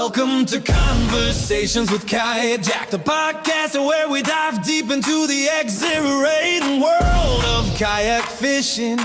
Welcome to Conversations with Kayakjak, the podcast where we dive deep into the exhilarating world of kayak fishing.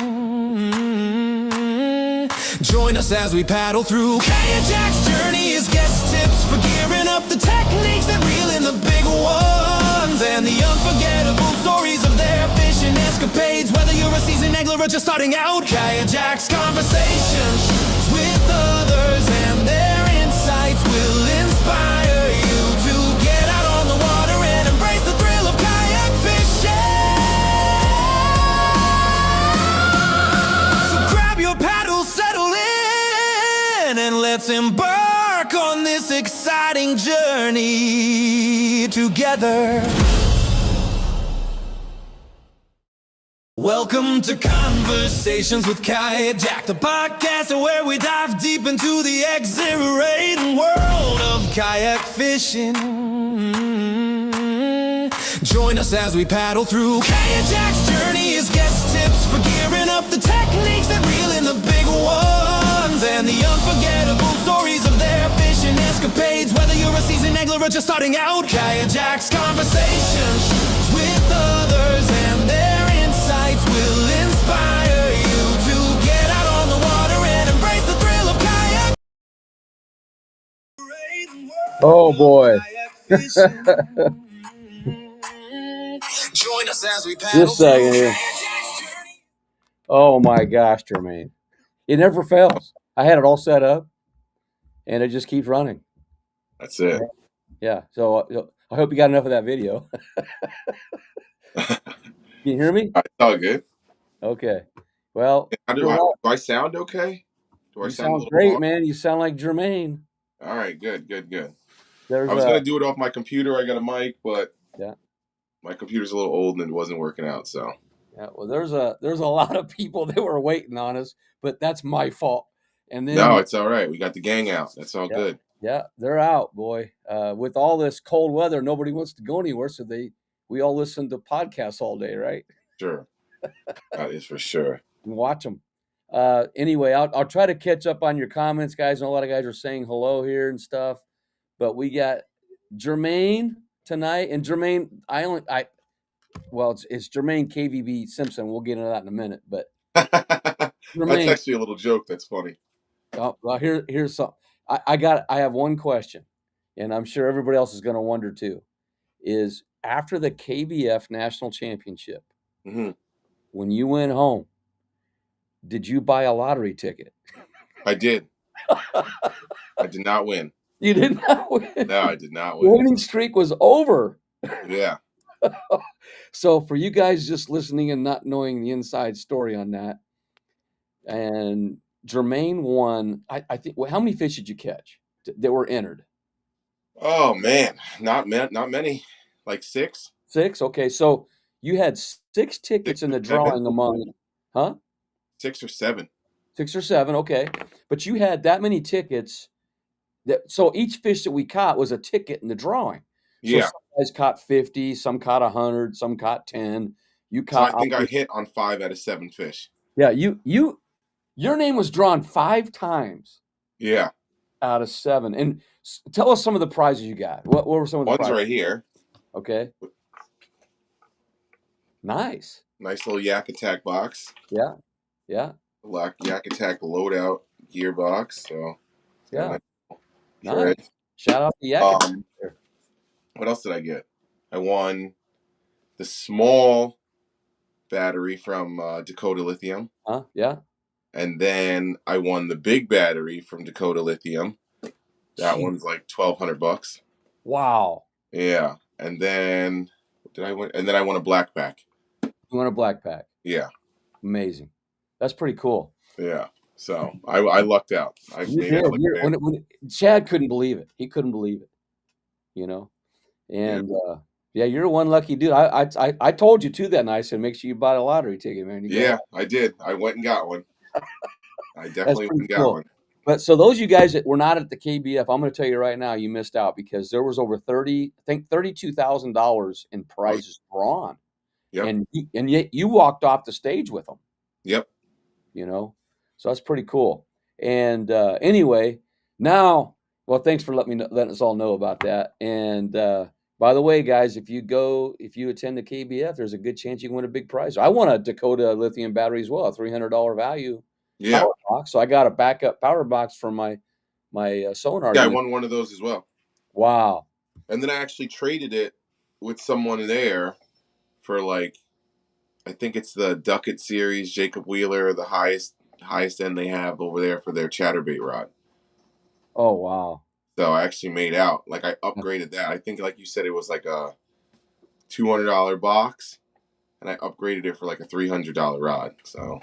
Join us as we paddle through Kayakjak's journey, his guest tips for gearing up, the techniques that reel in the big ones, and the unforgettable stories of their fishing escapades. Whether you're a seasoned angler or just starting out, Kayakjak's conversations with others and their insights will inspire you to get out on the water and embrace the thrill of kayak fishing. So grab your paddle, settle in, and let's embark on this exciting journey together. Welcome to Conversations with Kayakjak, the podcast where we dive deep into the exhilarating world of kayak fishing. Join us as we paddle through Kayakjak's journey, his guest tips for gearing up, the techniques that reel in the big ones, and the unforgettable stories of their fishing escapades. Whether you're a seasoned angler or just starting out, Kayakjak's conversations with others and their insights will inspire you to get out on the water and embrace the thrill of kayak. Oh boy. Join us as we paddle Just a second here. Oh my gosh, Jermaine. It never fails. I had it all set up and it just keeps running. That's it. Yeah. So I hope you got enough of that video. Can you hear me? It's all good. Okay. Well, do I sound okay? You sound great, man. You sound like Jermaine. All right, good. I was going to do it off my computer. I got a mic, but my computer's a little old and it wasn't working out. So yeah, well, there's a lot of people that were waiting on us, but that's my fault. And then no, it's all right. We got the gang out. That's all good. Yeah, they're out, boy. With all this cold weather, nobody wants to go anywhere, so we all listen to podcasts all day, right? Sure, that is for sure. And watch them. Anyway, I'll try to catch up on your comments, guys. And a lot of guys are saying hello here and stuff, but we got Jermaine tonight, and Jermaine, it's Jermaine KVB Simpson. We'll get into that in a minute, but Jermaine, that's actually a little joke. That's funny. Oh, well, here's something. I have one question, and I'm sure everybody else is going to wonder too. Is after the KBF National Championship, when you went home, did you buy a lottery ticket? I did. I did not win. You did not win? No, I did not win. The winning streak was over. Yeah. So for you guys just listening and not knowing the inside story on that, and Jermaine won, I think, how many fish did you catch that were entered? Oh, man. Not many. Like 6. 6? Okay. So you had 6 tickets in the drawing among, 6 or 7. 6 or 7. Okay. But you had that many tickets. So each fish that we caught was a ticket in the drawing. So some guys caught 50, some caught 100, some caught 10. You caught. So I think I hit on 5 out of 7 fish. Yeah. Your name was drawn 5 times. Yeah. Out of 7. And tell us some of the prizes you got. What were some of the prizes? One's right here. Okay. Nice. Nice little Yak Attack box. Yeah. Yak Attack loadout gearbox. So yeah. Nice. Shout out to Yak. What else did I get? I won the small battery from Dakota Lithium. Yeah. And then I won the big battery from Dakota Lithium. That one's like $1,200. Wow. Yeah. And then I won a black pack. You won a black pack? Yeah. Amazing. That's pretty cool. Yeah. So I lucked out. Chad couldn't believe it. He couldn't believe it. You know? And you're one lucky dude. I told you too that night. I said, make sure you buy a lottery ticket, man. I did. I went and got one. I definitely went and got one. But so those of you guys that were not at the KBF, I'm going to tell you right now, you missed out because there was over $32,000 in prizes drawn. Yep. And yet you walked off the stage with them. Yep. You know, so that's pretty cool. And anyway, now Well, thanks for letting us all know about that. And by the way, guys, if you attend the KBF, there's a good chance you can win a big prize. I won a Dakota lithium battery as well, a $300 value Yeah. power box. So I got a backup power box for my sonar Yeah, I unit. won one of those as well. Wow. And then I actually traded it with someone there for like, I think it's the Duckett series, Jacob Wheeler, the highest end they have over there for their chatterbait rod. Oh, wow. So I actually made out. Like I upgraded that. I think like you said it was like a $200 box, and I upgraded it for like a $300 rod. So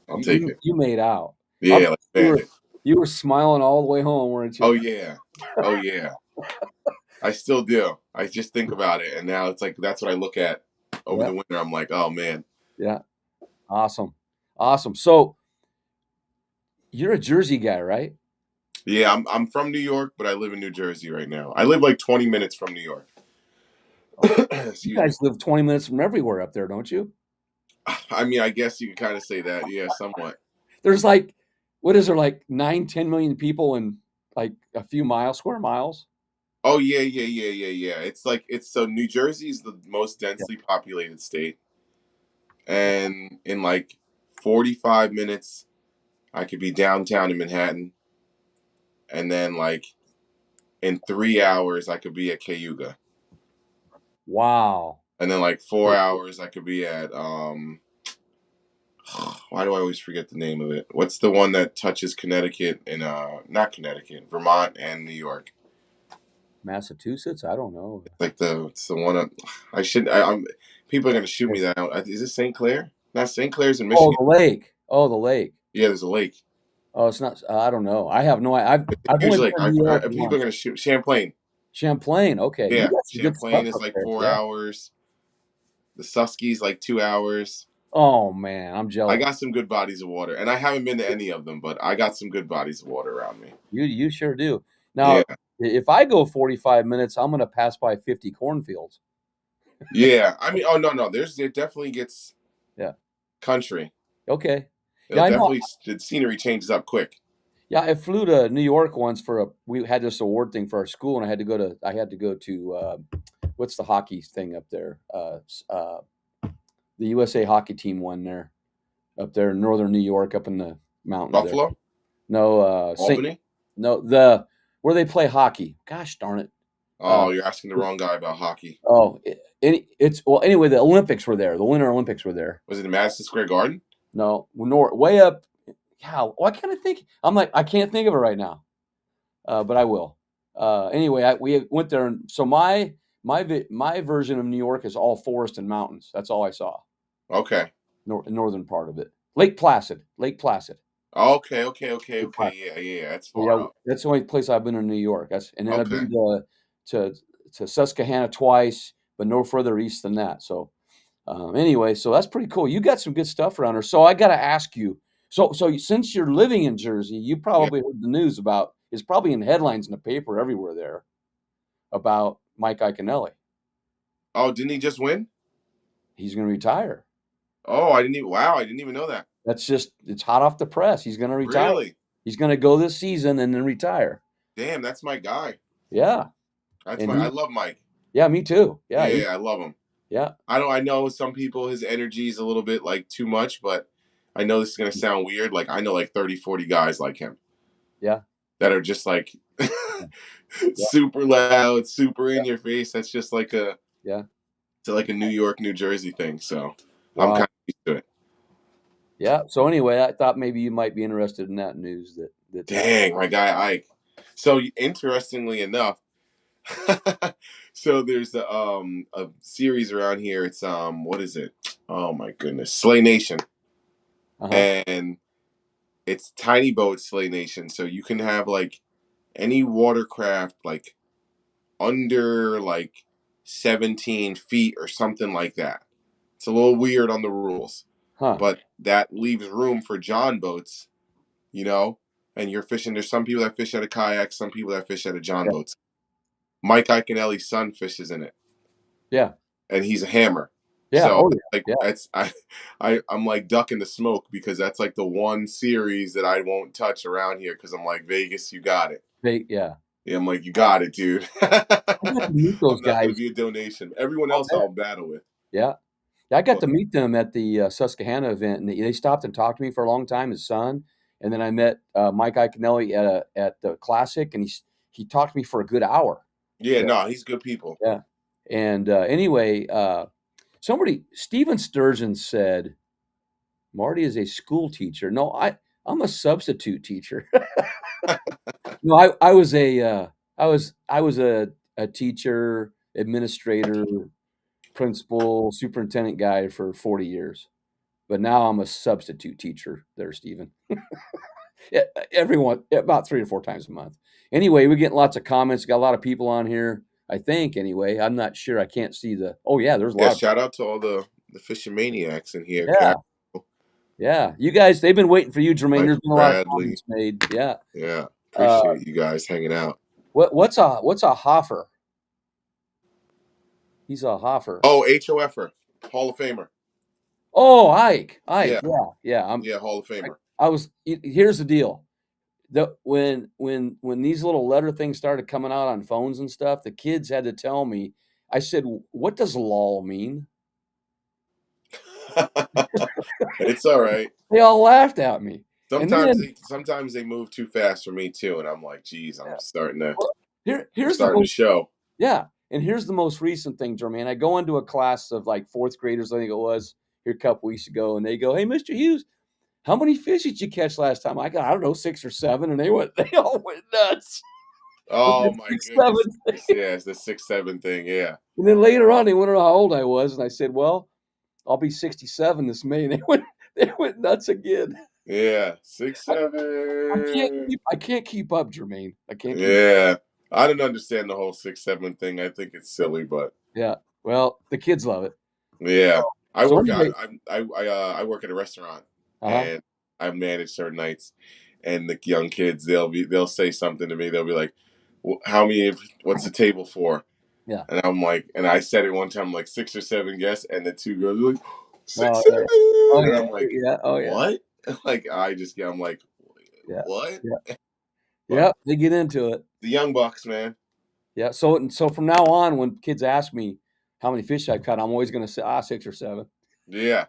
I'll take it. You made out. Yeah, like bandit. You were smiling all the way home, weren't you? Oh yeah. Oh yeah. I still do. I just think about it, and now it's like that's what I look at over the winter. I'm like, oh man. Yeah. Awesome. Awesome. So you're a Jersey guy, right? Yeah, I'm from New York, but I live in New Jersey right now. I live like 20 minutes from New York. You Excuse guys live 20 minutes from everywhere up there, don't you? me. I mean, I guess you could kind of say that. Yeah, somewhat. There's like, what is there, like 9, 10 million people in like a few square miles? Oh yeah. It's like so New Jersey is the most Yeah. densely populated state, and in like 45 minutes, I could be downtown in Manhattan, and then like in 3 hours, I could be at Cayuga, Wow. and then like 4 hours, I could be at Why do I always forget the name of it? What's the one that touches Connecticut and not Connecticut, Vermont and New York? Massachusetts? I don't know. It's the one. I'm. People are gonna shoot me that out. Is it St. Clair? Not St. Clair's in Oh, Michigan. the lake. Oh, the lake. Yeah, there's a lake. Oh, it's not. I don't know. I have no. I've only Usually, been to New York people are once. gonna shoot Champlain. Champlain. Okay, you Yeah, got some good Champlain stuff is up like there. 4 hours. The Suskies like 2 hours. Oh man, I'm I jealous. got some good bodies of water, and I haven't been to any of them, but I got some good bodies of water around me. You sure do. Yeah, Now, if I go 45 minutes, I'm going to pass by 50 cornfields. yeah. I mean, oh no, it definitely gets Yeah. country. Okay. It'll Yeah, I know. definitely the scenery changes up quick. Yeah, I flew to New York once we had this award thing for our school, and I had to go to what's the hockey thing up there? The USA hockey team won there up there in northern New York, up in the mountains there. Buffalo, No, Albany. no, where they play hockey. Gosh darn it. Oh, you're asking the wrong guy about hockey. Oh, anyway, the Olympics were there. The Winter Olympics were there. Was it in Madison Square Garden? No, way up. Yeah, why can't I think? I'm like, I can't think of it right now, but I will. Anyway, we went there, and so my version of New York is all forest and mountains. That's all I saw. Okay. Northern part of it, Lake Placid. Okay. Yeah. That's far Yeah, up. that's the only place I've been in New York. And then I've Okay. been to Susquehanna twice, but no further east than that. So anyway, so that's pretty cool. You got some good stuff around her. So I got to ask you. So since you're living in Jersey, you probably heard the news about. It's probably in headlines in the paper everywhere there about Mike Iaconelli. Oh, didn't he just win? He's going to retire. Oh, I didn't even know that. It's hot off the press. He's going to retire. Really? He's going to go this season and then retire. Damn, that's my guy. Yeah. I love Mike. Yeah, me too. Yeah. I love him. Yeah. I know some people, his energy is a little bit like too much, but I know this is going to sound weird. Like I know like 30, 40 guys like him. Yeah. That are just like super loud, super in your face. That's just like it's like a New York, New Jersey thing. So I'm kind of used to it. Yeah. So anyway, I thought maybe you might be interested in that news. Dang, my guy Ike. So interestingly enough, so there's a series around here. It's what is it? Oh my goodness, Slay Nation, and it's tiny boat Slay Nation. So you can have like any watercraft like under like 17 feet or something like that. It's a little weird on the rules, but that leaves room for John boats, and you're fishing. There's some people that fish out of kayaks, some people that fish out of John boats. Mike Iaconelli's son fishes in it. Yeah. And he's a hammer. Yeah. So that's I'm like ducking the smoke because that's like the one series that I won't touch around here because I'm like, Vegas, you got it. Yeah. Yeah, I'm like, you got it, dude. I got to meet those I'm not going to guys. be a donation. Everyone Oh, else man. I'll battle with. Yeah. I got But to meet them at the Susquehanna event, and they stopped and talked to me for a long time. His son, and then I met Mike Iaconelli at the Classic, and he talked to me for a good hour. yeah, Yeah, no, he's good people. yeah. And anyway, Steven Sturgeon said, "Marty is a school teacher." No, I'm a substitute teacher. No, I was a teacher, administrator, principal, superintendent guy for 40 years. But now I'm a substitute teacher there, Stephen. Yeah, everyone about 3 or 4 times a month. Anyway, we're getting lots of comments. Got a lot of people on here, I think, anyway. I'm not sure. I can't see the oh, yeah, there's a Yeah, lot of shout out to all the fishing maniacs in here. yeah, yeah. You guys, they've been waiting for you, Jermaine. Mike There's been a lot of Bradley. comments made. Yeah. Yeah, Uh, appreciate you guys hanging out. what's a Hoffer? He's a Hoffer. Oh, HOFer, Hall of Famer. Oh, Ike. Yeah, Yeah, yeah. yeah, Hall of Famer. Here's the deal. When these little letter things started coming out on phones and stuff, the kids had to tell me. I said, "What does lol mean?" It's all right. They all laughed at me. And then Sometimes they move too fast for me too, and I'm like, geez, well, I'm here's the starting to most show. yeah, and here's the most recent thing, Jermaine. I go into a class of like fourth graders, I think it was here a couple weeks ago, and they go, "Hey, Mr. Hughes, how many fish did you catch last time?" I got, I don't know, 6 or 7, and they all went nuts. With Oh that my 6, goodness. 7 thing. Yeah, it's the 6'7" thing. Yeah. And then later on, they wondered how old I was, and I said, "Well, I'll be 67 this May." And they went nuts again. Yeah. Six, I, seven. I can't keep up, Jermaine. I can't keep. Yeah. I didn't understand the whole 6'7" thing. I think it's silly, but Yeah. Well, the kids love it. yeah. I So work I anyway, I work at a restaurant, uh-huh. and I manage certain nights, and the young kids they'll say something to me. They'll be like, how many what's the table for?" Yeah. And I'm like, and I said it one time, like 6 or 7 guests, and the two girls were like, Oh six, yeah. Oh seven. And yeah. I'm like, Yeah. Oh yeah. what? Like, I'm like, Yeah. what? Yeah. But Yeah. They get into it. the young bucks, man. Yeah. So from now on, when kids ask me how many fish I've caught, I'm always going to say 6 or 7. Yeah,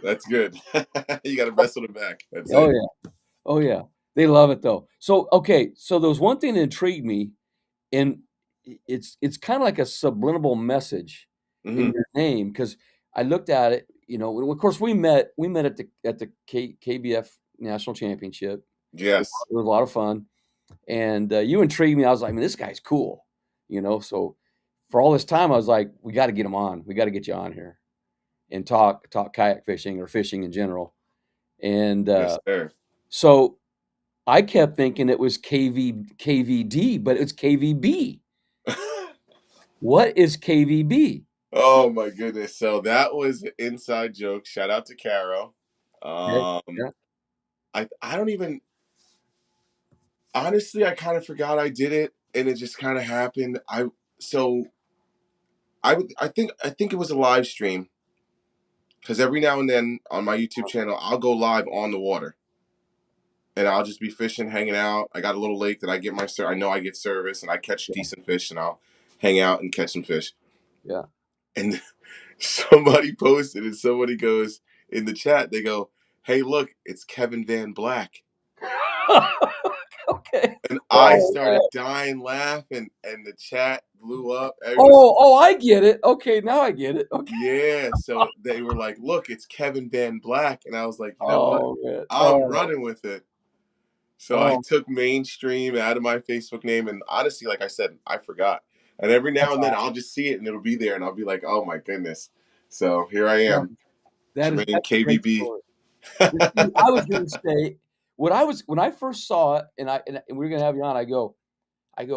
that's good. You got to wrestle it back. That's Oh it. yeah. Oh yeah. They love it though. So okay. So there was one thing that intrigued me, and it's kind of like a subliminal message in Hmm. your name because I looked at it. You know, of course, we met at the KBF National Championship. Yes. It was a lot of fun, and you intrigued me. I was like, "Man, this guy's cool," you know. So for all this time, I was like, "We got to get him on. We got to get you on here and talk kayak fishing or fishing in general." And Yes, sir. so I kept thinking it was KVD, but it's KVB. What is KVB? Oh my goodness. So that was an inside joke. Shout out to Caro. Okay. Um, Yeah. I don't even honestly. I kind of forgot I did it, and it just kind of happened. So I think it was a live stream because every now and then on my YouTube channel I'll go live on the water, and I'll just be fishing, hanging out. I got a little lake that I get I know I get service, and I catch Yeah. decent fish, and I'll hang out and catch some fish. Yeah. And somebody posted, and somebody goes in the chat. They go, "Hey, look, it's Kevin Van Black." Okay. And I Oh, man. started dying laughing, and the chat blew up. Oh, I get it. Okay, now I get it. Okay. Yeah. So they were like, "Look, it's Kevin Van Black," and I was like, "You know what? Oh, man. I'm Oh, running with it." So I oh, took mainstream out of my Facebook name, and honestly, like I said, I forgot. And every now that's and then, all. I'll just see it, and it'll be there, and I'll be like, "Oh my goodness!" So here I Yeah, am, Jermaine that's a great KVB. story. You see, I was gonna say when I first saw it, and we are gonna have you on, I go,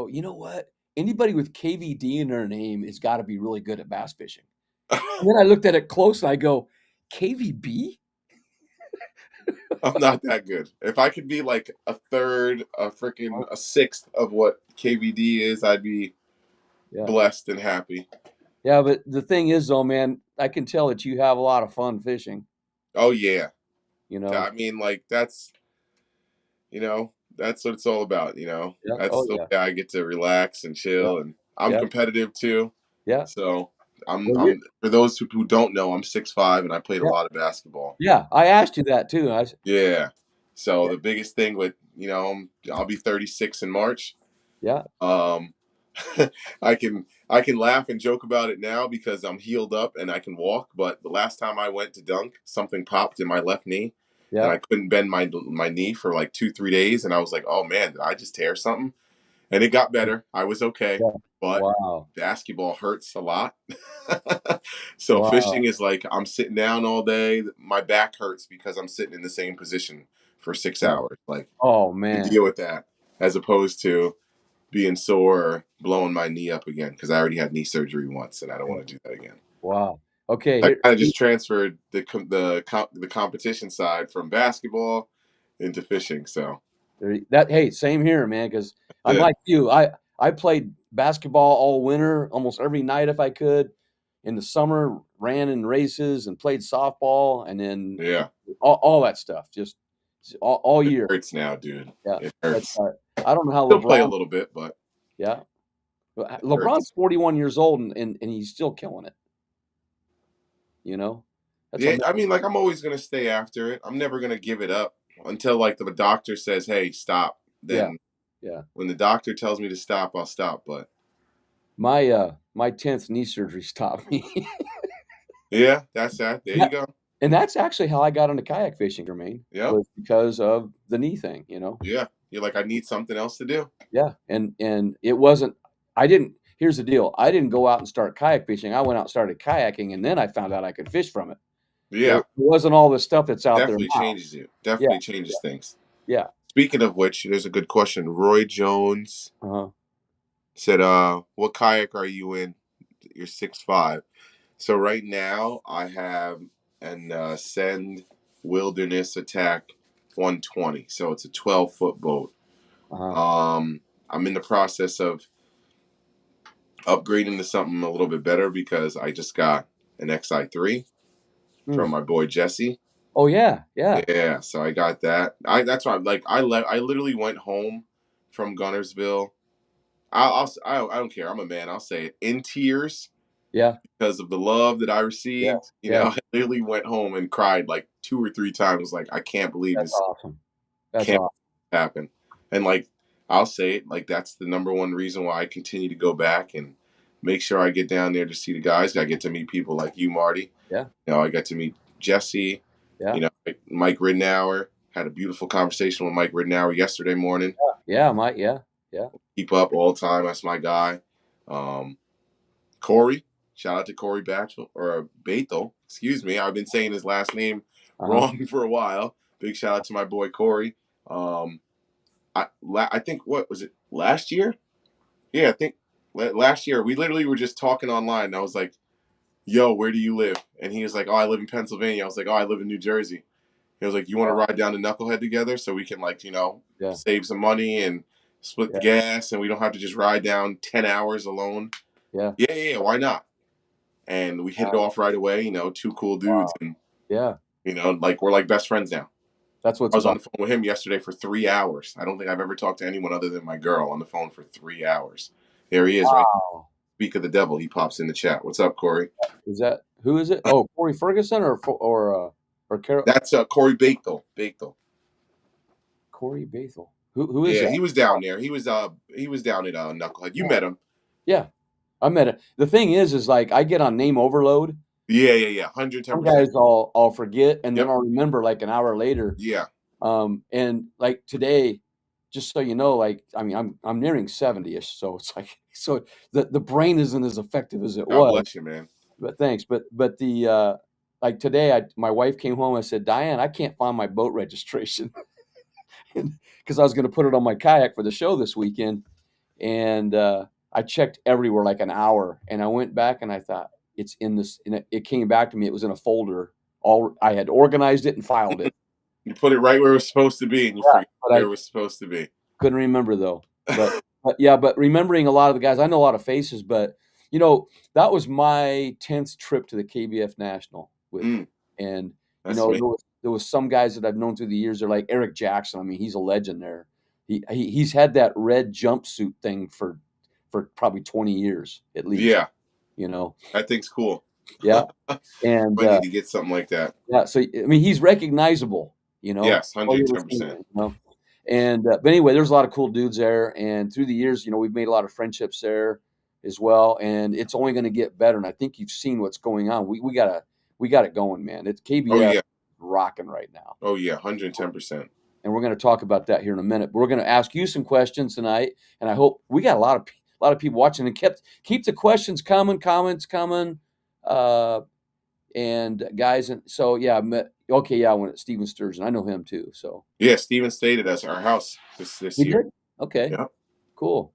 "You know what? Anybody with KVD in their name has gotta be really good at bass fishing." And then I looked at it close, and I go, "KVB?" I'm not that good. If I could be like a third, a sixth of what KVD is, I'd be Yeah. blessed and happy. Yeah, but the thing is, though, man, I can tell that you have a lot of fun fishing, Oh yeah. you know? I mean, like that's you know, That's what it's all about, you know. Yeah. That's Oh the yeah. way I get to relax and Yeah. chill, and I'm Yeah. competitive too. Yeah. So I'm Well, I'm for those who don't know, I'm 6'5" and I played a yeah. lot of basketball. Yeah. I asked you that too. Yeah. So Yeah. the biggest thing with, I'll be 36 in March. Yeah. Um I can laugh and joke about it now because I'm healed up and I can walk, but the last time I went to dunk, something popped in my left knee and Yeah. I couldn't bend my knee for like 2-3 days, and I was like, "Oh man, did I just tear something?" And it got better. I was okay, Yeah. but Wow. basketball hurts a lot. So Wow. fishing is like I'm sitting down all day. My back hurts because I'm sitting in the same position for six Yeah. hours. Like Oh you man. deal with that as opposed to being sore or blowing my knee up again because I already had knee surgery once and I don't Yeah. want to do that again. Wow. Okay. I Here. kind of just transferred the competition side from basketball into fishing. So Hey, same here, man. Because I'm that's like you. I played basketball all winter, almost every night if I could. In the summer, ran in races and played softball, and then it. Yeah, all that stuff, just all it year. hurts now, dude. Yeah, It but hurts. I don't know how Still play a LeBron. little bit, but Yeah, but it LeBron's hurts. 41 years old, and he's still killing it. You know, that's Yeah, I amazing. mean, like I'm always gonna stay after it. I'm never gonna give it up until like the doctor says, "Hey, stop." Yeah, Then yeah. when the doctor tells me to stop, I'll stop. But My 10th knee surgery stopped me. yeah, that's that. There you That go. and that's actually how I got into kayak fishing, Jermaine, Yep. was because of the knee thing, you know? Yeah. You're like, I need something else to do. Yeah, and it wasn't I didn't here's the deal, I didn't go out and start kayak fishing, I went out and started kayaking, and then I found out I could fish from it. It Yeah. wasn't all the stuff that's out there Definitely now. changes you. Yeah, Definitely changes things. yeah, Speaking of which, there's a good question. Roy Jones uh-huh, said, what kayak are you in? You're 6'5". So right now I have an Send Wilderness Attack 120. So it's a 12-foot boat. uh-huh, I'm in the process of upgrading to something a little bit better because I just got an XI3 from mm. my boy Jesse. Oh, yeah, yeah, Yeah, so I got that. That's why like I literally went home from Gunnersville. I don't care. I'm a man. I'll say it in tears yeah, because of the love that I yeah, received. yeah, I literally went home and cried like 2 or 3 times. Like I can't believe that's this awesome. That's can't awesome. happen. And like I'll say it, like that's the number one reason why I continue to go back and make sure I get down there to see the guys. I get to meet people like you, Marty. Yeah, I got to meet Jesse. yeah, Like Mike Ridnour. Had a beautiful conversation with Mike Ridnour yesterday morning. yeah, yeah, yeah, Keep up all the time. That's my guy. Um, Corey. Shout out to Corey Batchel or Bethel. Excuse me. I've been saying his last name uh-huh, wrong for a while. Big shout out to my boy Corey. I think what was it last year? Yeah, I think last year we literally were just talking online. And I was like, "Yo, where do you live?" And he was like, "Oh, I live in Pennsylvania." I was like, "Oh, I live in New Jersey." He was like, "You want to ride down to Knucklehead together so we can like yeah, save some money and split the yeah, gas and we don't have to just ride down 10 hours alone?" yeah, Yeah, yeah, yeah, why not? And we hit it wow, off right away. Two cool dudes, wow, and yeah, like we're like best friends now. that's what I it's was on about. the phone with him yesterday for 3 hours. I don't think I've ever talked to anyone other than my girl on the phone for 3 hours. There he is, right? Wow. Speak of the devil. He pops in the chat. What's up, Corey? Is that who is it? Oh, Corey Ferguson or Carol That's Corey Bethel. Bethel. Corey Bethel. Who is Yeah, that? he was down there. He was down at Knucklehead. You met him. Yeah, I met it. The thing is like I get on name overload. Yeah, yeah, yeah. 110%. Some guys I'll forget and then Yep. I'll remember like an hour later. Yeah. And like today, just so you know, like I mean, I'm nearing 70-ish, so it's like so the brain isn't as effective as it God was. bless you, man. But thanks. But the like today, my wife came home. I said, Diane, I can't find my boat registration because I was going to put it on my kayak for the show this weekend, and I checked everywhere like an hour, and I went back and I thought it's in this. And it came back to me. It was in a folder. All I had organized it and filed it. You put it right where it was supposed to be, and you Yeah, forget but where I it was supposed to be. couldn't remember though. But yeah, but remembering a lot of the guys, I know a lot of faces, but that was my 10th trip to the KBF National with, Mm, and that's me. there was some guys that I've known through the years. They're like Eric Jackson. I mean, he's a legend there. He's had that red jumpsuit thing for probably 20 years at least. Yeah, you know. that thing's cool. Yeah, and I need to get something like that. yeah, so I mean, he's recognizable. Yes, All you ever seen 110%. him. And but anyway, there's a lot of cool dudes there, and through the years, we've made a lot of friendships there as well, and it's only going to get better. And I think you've seen what's going on. We got it going, man. It's Oh KBF yeah, rocking right now. oh yeah, 110%. And we're going to talk about that here in a minute. But we're going to ask you some questions tonight, and I hope we got a lot of people watching. And keep the questions coming, comments coming, and guys. And so yeah, I met. Okay, yeah, I went at Steven Sturgeon. I know him too. So Yeah, Steven stayed at us our house this he year. did. Okay, Yeah. cool.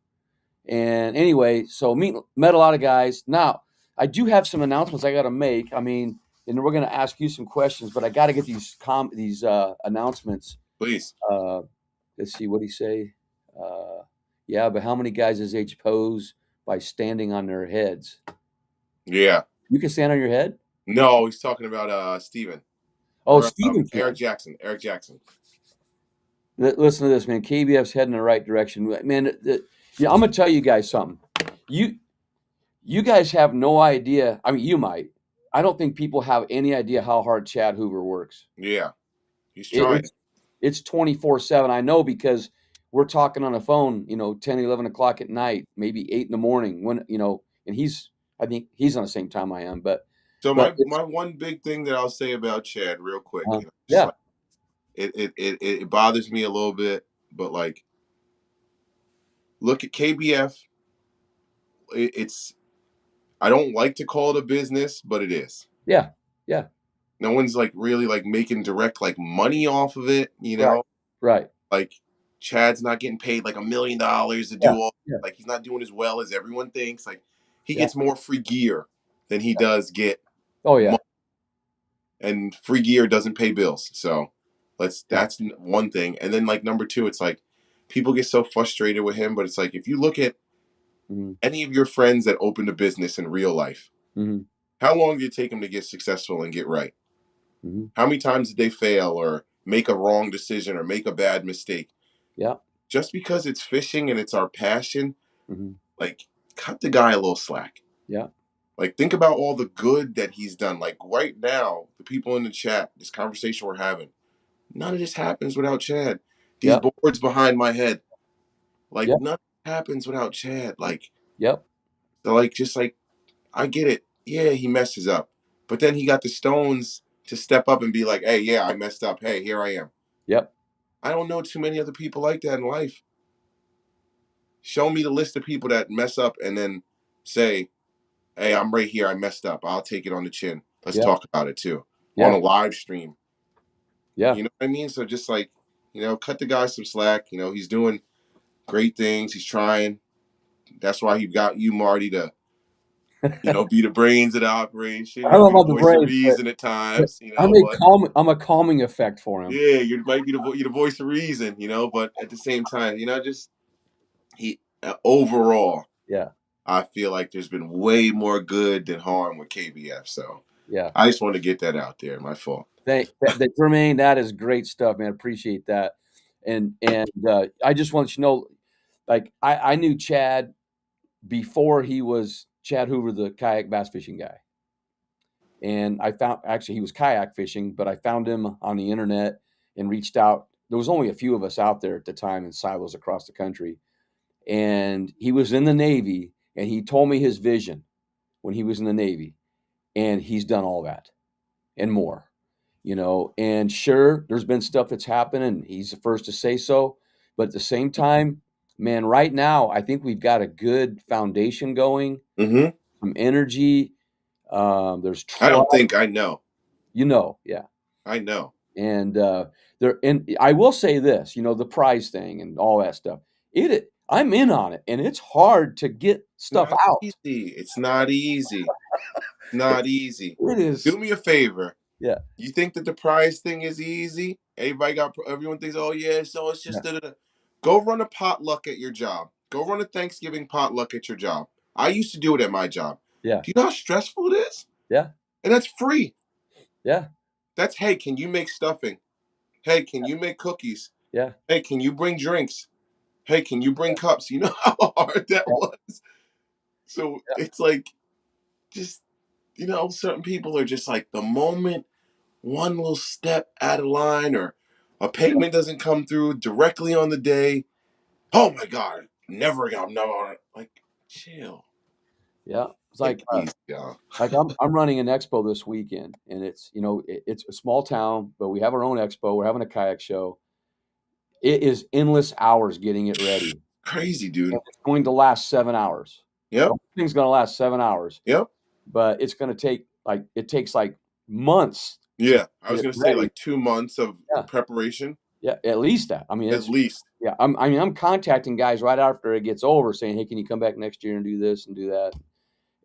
And anyway, so met a lot of guys. Now I do have some announcements I got to make. I mean, and we're going to ask you some questions, but I got to get these announcements. Please. Let's see what he say. Yeah, but how many guys his age pose by standing on their heads? Yeah. You can stand on your head? No, he's talking about Steven. Oh, Or, Steven. Eric Jackson. Eric Jackson. Listen to this, man. KBF's heading in the right direction, man. I'm gonna tell you guys something. You guys have no idea. I mean, you might. I don't think people have any idea how hard Chad Hoover works. Yeah, he's trying. It's 24/7. I know because we're talking on the phone, 10, 11 o'clock at night, maybe 8 in the morning when, and I think he's on the same time I am, but. So my one big thing that I'll say about Chad real quick, yeah. Like, it bothers me a little bit, but like, look at KBF. I don't like to call it a business, but it is. Yeah. Yeah. No one's like really like making direct like money off of it, Right. Like Chad's not getting paid like $1 million to do all. Like he's not doing as well as everyone thinks. Like he gets more free gear than he does get. Oh yeah. Money. And free gear doesn't pay bills. So that's one thing. And then like number two, it's like people get so frustrated with him, but it's like if you look at any of your friends that opened a business in real life, how long did it take them to get successful and get right? How many times did they fail or make a wrong decision or make a bad mistake? Yeah. Just because it's fishing and it's our passion, like cut the guy a little slack. Yeah. Like think about all the good that he's done. Like right now, the people in the chat, this conversation we're having, none of this happens without Chad. These boards behind my head, like nothing happens without Chad. Like, so like, just like, I get it. Yeah, he messes up, but then he got the stones to step up and be like, hey, yeah, I messed up. Hey, here I am. Yep. I don't know too many other people like that in life. Show me the list of people that mess up and then say, hey, I'm right here. I messed up. I'll take it on the chin. Let's talk about it too. On a live stream. Yeah. You know what I mean? So just like, cut the guy some slack. He's doing great things. He's trying. That's why he got you, Marty, to be the brains of the operation. I don't know about the voice of brains, reason at times. I'm a calming effect for him. Yeah, you might be the voice of reason. But at the same time, just he overall. Yeah. I feel like there's been way more good than harm with KBF. So yeah, I just want to get that out there. My fault. Jermaine, that is great stuff, man. Appreciate that. And I just want you to know, like I knew Chad before he was Chad Hoover, the kayak bass fishing guy. And I found he was kayak fishing, but I found him on the internet and reached out. There was only a few of us out there at the time in silos across the country. And he was in the Navy, and he told me his vision when he was in the Navy. And he's done all that and more, and sure, there's been stuff that's happened and he's the first to say so. But at the same time, man, right now, I think we've got a good foundation going, some energy. There's trust. I don't think I know. Yeah. I know. And I will say this, the prize thing and all that stuff. I'm in on it, and it's hard to get stuff out. It's not easy. Not easy. It is. Do me a favor. Yeah. You think that the prize thing is easy? Everyone thinks, oh yeah, so it's just Go run a potluck at your job. Go run a Thanksgiving potluck at your job. I used to do it at my job. Yeah. Do you know how stressful it is? Yeah. And that's free. Yeah. That's, hey, can you make stuffing? Hey, can you make cookies? Yeah. Hey, can you bring drinks? hey, can you bring cups? You know how hard that was. So it's like, just, certain people are just like, the moment one little step out of line or a payment doesn't come through directly on the day, oh my God, never again. I'm never like, chill. Yeah. It's Take like, it easy, y'all. like I'm running an expo this weekend, and it's, it's a small town, but we have our own expo. We're having a kayak show. It is endless hours getting it ready. Crazy, dude. And it's going to last 7 hours. The Yep. whole thing's going to last 7 hours, Yep. but it's going to take it takes like months. Yeah. I To was get going to say ready. like 2 months of Yeah. preparation. Yeah. At least that. I mean, At least. yeah. I'm contacting guys right after it gets over saying, hey, can you come back next year and do this and do that?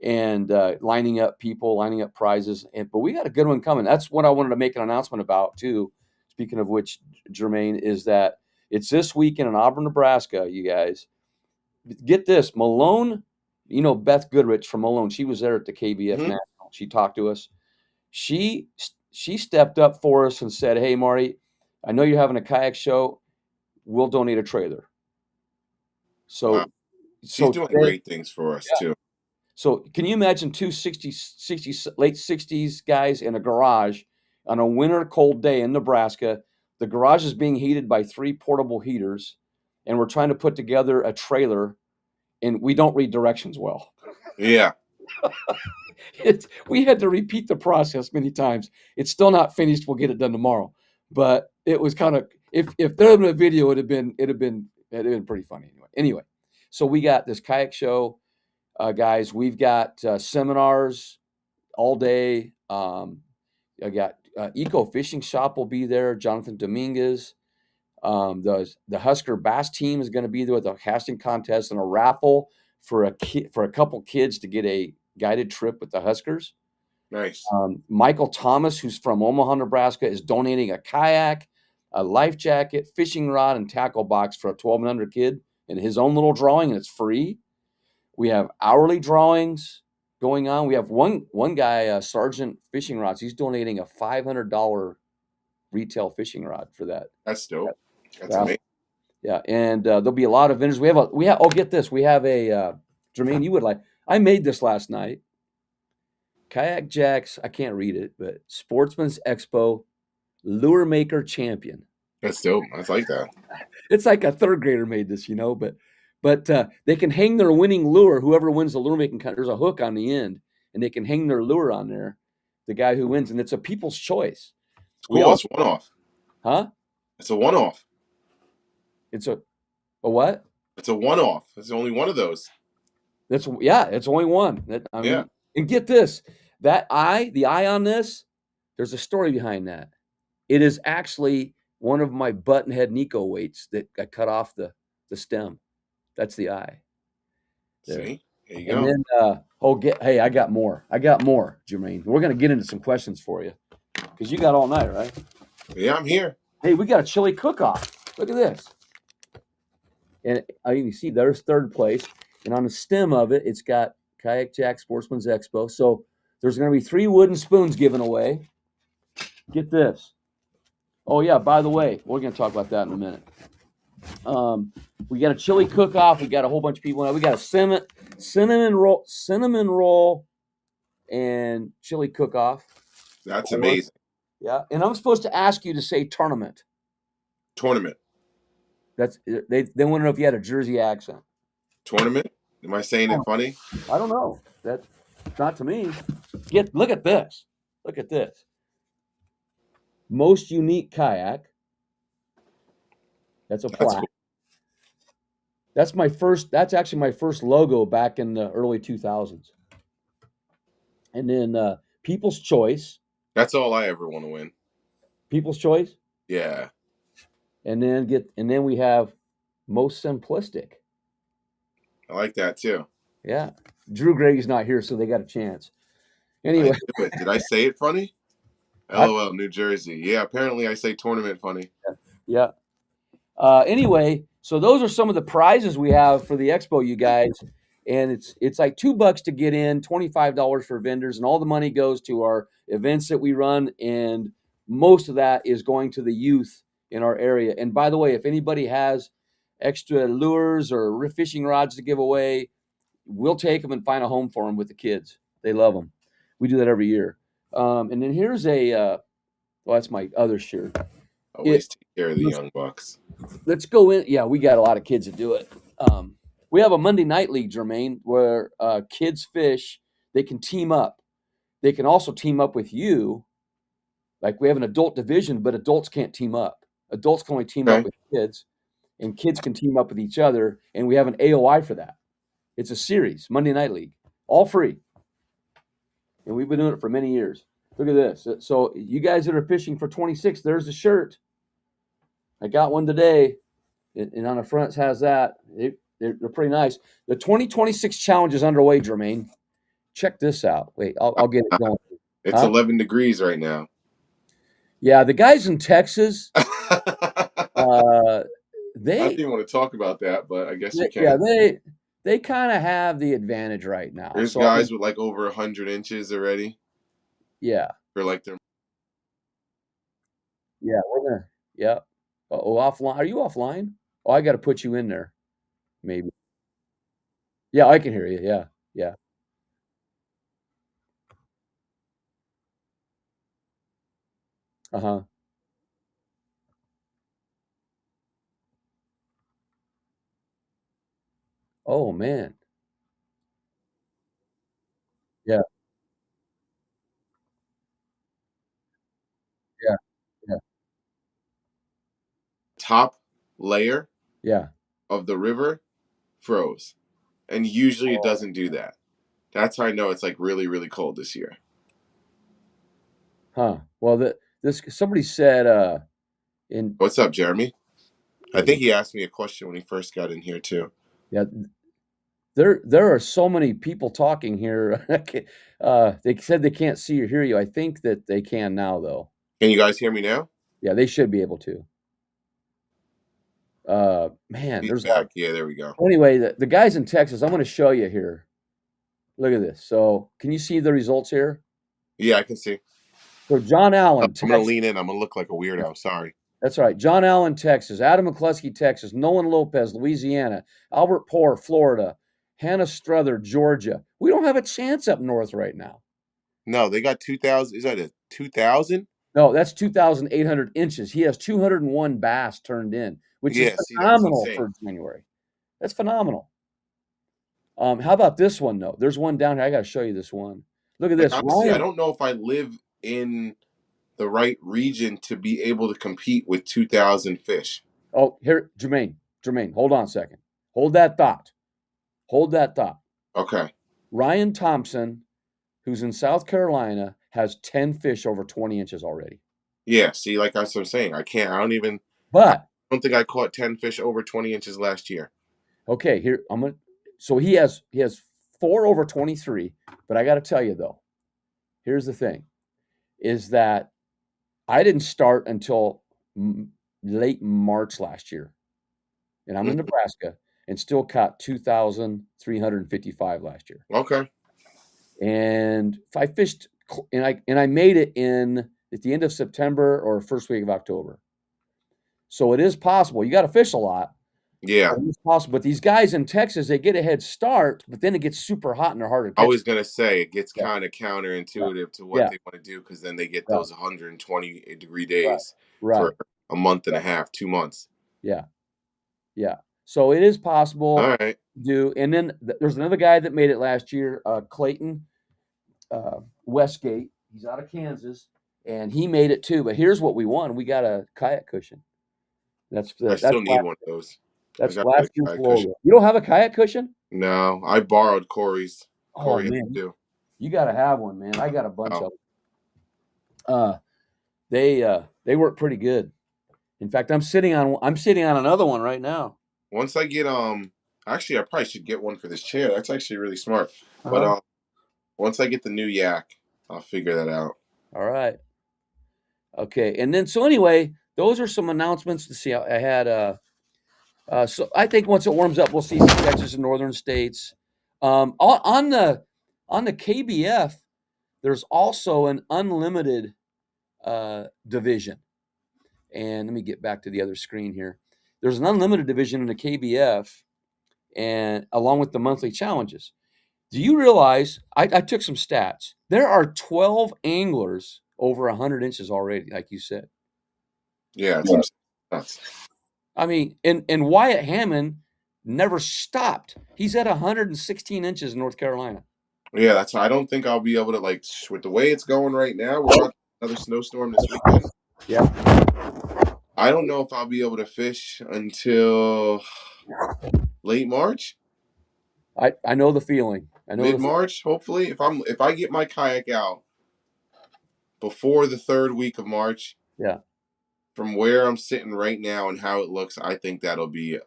And lining up people, lining up prizes. But we got a good one coming. That's what I wanted to make an announcement about too. Speaking of which, Jermaine, is that it's this weekend in Auburn, Nebraska, you guys. Get this, Malone, Beth Goodrich from Malone. She was there at the KBF Mm-hmm. National. She talked to us. She stepped up for us and said, hey, Marty, I know you're having a kayak show. We'll donate a trailer. So, Wow. She's doing great things for us too. So can you imagine two 60, late 60s guys in a garage on a winter cold day in Nebraska? The garage is being heated by 3 portable heaters, and we're trying to put together a trailer, and we don't read directions well. Yeah. We had to repeat the process many times. It's still not finished. We'll get it done tomorrow. But it was kind of, if there had been a video, it'd have been pretty funny anyway. So we got this kayak show. Guys, we've got seminars all day. I got Eco Fishing Shop will be there. Jonathan Dominguez. The Husker Bass team is going to be there with a casting contest and a raffle for a couple kids to get a guided trip with the Huskers. Nice. Michael Thomas, who's from Omaha, Nebraska, is donating a kayak, a life jacket, fishing rod, and tackle box for a 1,200 kid in his own little drawing, and it's free. We have hourly drawings going on. We have one guy, Sergeant Fishing Rods. He's donating a $500 retail fishing rod for that. That's dope. That's amazing. Yeah, and there'll be a lot of vendors. We have. Oh, get this. We have a Jermaine. You would like. I made this last night. Kayakjak. I can't read it, but Sportsman's Expo Lure Maker Champion. That's dope. I like that. It's like a third grader made this, but they can hang their winning lure. Whoever wins the lure making contest, there's a hook on the end, and they can hang their lure on there. The guy who wins, and it's a people's choice. Cool. It's one-off. Huh? It's a one-off. It's a what? It's a one-off. It's only one of those. It's only one. Yeah. And get this, the eye on this, there's a story behind that. It is actually one of my buttonhead Nico weights that I cut off the stem. That's the eye. There. See? There you go. And then, I got more, Jermaine. We're going to get into some questions for you because you got all night, right? Yeah, I'm here. Hey, we got a chili cook-off. Look at this. And you see there's third place. And on the stem of it, it's got Kayakjak Sportsman's Expo. So there's going to be 3 wooden spoons given away. Get this. Oh, yeah, by the way, we're going to talk about that in a minute. We got a chili cook-off. We got a whole bunch of people. We got a cinnamon roll, and chili cook-off. That's amazing. Yeah, and I'm supposed to ask you to say tournament. Tournament. That's they want to know if you had a Jersey accent. Tournament? Am I saying it funny? I don't know. That's not to me. Look at this. Look at this. Most unique kayak. That's a plaque. That's cool. That's actually my first logo back in the early 2000s. And then People's Choice. That's all I ever want to win. People's Choice? Yeah. And then we have Most Simplistic. I like that too. Yeah. Drew Grady's not here, so they got a chance. Anyway. Did I say it funny? LOL, New Jersey. Yeah, apparently I say tournament funny. Yeah. Anyway, so those are some of the prizes we have for the expo, you guys. And it's like $2 to get in, $25 for vendors, and all the money goes to our events that we run, and most of that is going to the youth in our area. And by the way, if anybody has extra lures or fishing rods to give away, we'll take them and find a home for them with the kids. They love them. We do that every year. And then here's well, that's my other shirt. Always take care of the young bucks. Let's go in. Yeah, we got a lot of kids that do it. We have a Monday night league, Jermaine, where kids fish. They can team up. They can also team up with you. Like we have an adult division, but adults can't team up. Adults can only team up with kids, and kids can team up with each other. And we have an AOI for that. It's a series, Monday Night League, all free. And we've been doing it for many years. Look at this. So you guys that are fishing for 26, there's a shirt. I got one today, and on the front it has that. They're pretty nice. The 2026 challenge is underway, Jermaine. Check this out. Wait, I'll get it going. It's 11 degrees right now. Yeah, the guys in Texas, I didn't want to talk about that, but I guess you can. Yeah, they kind of have the advantage right now. There's guys with like over 100 inches already. Yeah. For like their. Yeah, we're gonna. Yeah. Oh, offline. Are you offline? Oh, I got to put you in there. Maybe. Yeah, I can hear you. Yeah. Yeah. Uh-huh. Oh, man. Yeah. Yeah. Yeah. Top layer Yeah. of the river froze. And usually it doesn't do that. That's how I know it's like really, really cold this year. Huh. Well, somebody said in What's up, Jeremy? I think he asked me a question when he first got in here too. Yeah. There are so many people talking here. They said they can't see or hear you. I think that they can now, though. Can you guys hear me now? Yeah, they should be able to. Man, He's back. Yeah, there we go. Anyway, the guys in Texas, I'm going to show you here. Look at this. So, can you see the results here? Yeah, I can see. So, John Allen. I'm going to lean in. I'm going to look like a weirdo. Sorry. That's right. John Allen, Texas. Adam McCluskey, Texas. Nolan Lopez, Louisiana. Albert Poor, Florida. Hannah Struther, Georgia. We don't have a chance up north right now. No, they got 2,000. Is that a 2,000? No, that's 2,800 inches. He has 201 bass turned in, which is phenomenal for January. That's phenomenal. How about this one, though? There's one down here. I got to show you this one. Look at this. Honestly, I don't know if I live in the right region to be able to compete with 2,000 fish. Oh, here, Jermaine, hold on a second. Hold that thought. Okay. Ryan Thompson, who's in South Carolina, has 10 fish over 20 inches already. Yeah, see, like that's what I'm saying. I don't think I caught 10 fish over 20 inches last year. Okay, here so he has 4 over 23, but I got to tell you though, here's the thing, is that I didn't start until late March last year, and I'm in Nebraska and still caught 2,355 last year. Okay. And if I fished, and I made it in at the end of September or first week of October. So it is possible. You got to fish a lot. Yeah. It's possible. But these guys in Texas, they get a head start, but then it gets super hot and they're harder to catch. I was going to say it gets kind of counterintuitive to what they want to do, because then they get those 120-degree days for a month and a half, 2 months. Yeah. Yeah. So it is possible to do. And then there's another guy that made it last year, Clayton Westgate. He's out of Kansas, and he made it too. But here's what we won. We got a kayak cushion. I still need one of those. That's last year's Florida. You don't have a kayak cushion? No, I borrowed Corey's. Corey man, you got to have one, man. I got a bunch of them. They work pretty good. In fact, I'm sitting on another one right now. Once I get actually I probably should get one for this chair. That's actually really smart. But once I get the new yak, I'll figure that out. All right. Okay, and then so anyway, those are some announcements to see. I had so I think once it warms up, we'll see some Texas and northern states. On the KBF, there's also an unlimited division. And let me get back to the other screen here. there's an unlimited division in the KBF, and along with the monthly challenges. Do you realize? I took some stats. There are 12 anglers over 100 inches already, like you said. Yeah, it's nuts. I mean, and Wyatt Hammond never stopped. He's at 116 inches in North Carolina. Yeah, that's. I don't think I'll be able to with the way it's going right now. We're about another snowstorm this weekend. Yeah. I don't know if I'll be able to fish until late March, I know the feeling. I know mid March, hopefully. If I get my kayak out before the third week of March, yeah. from where I'm sitting right now and how it looks, I think that'll be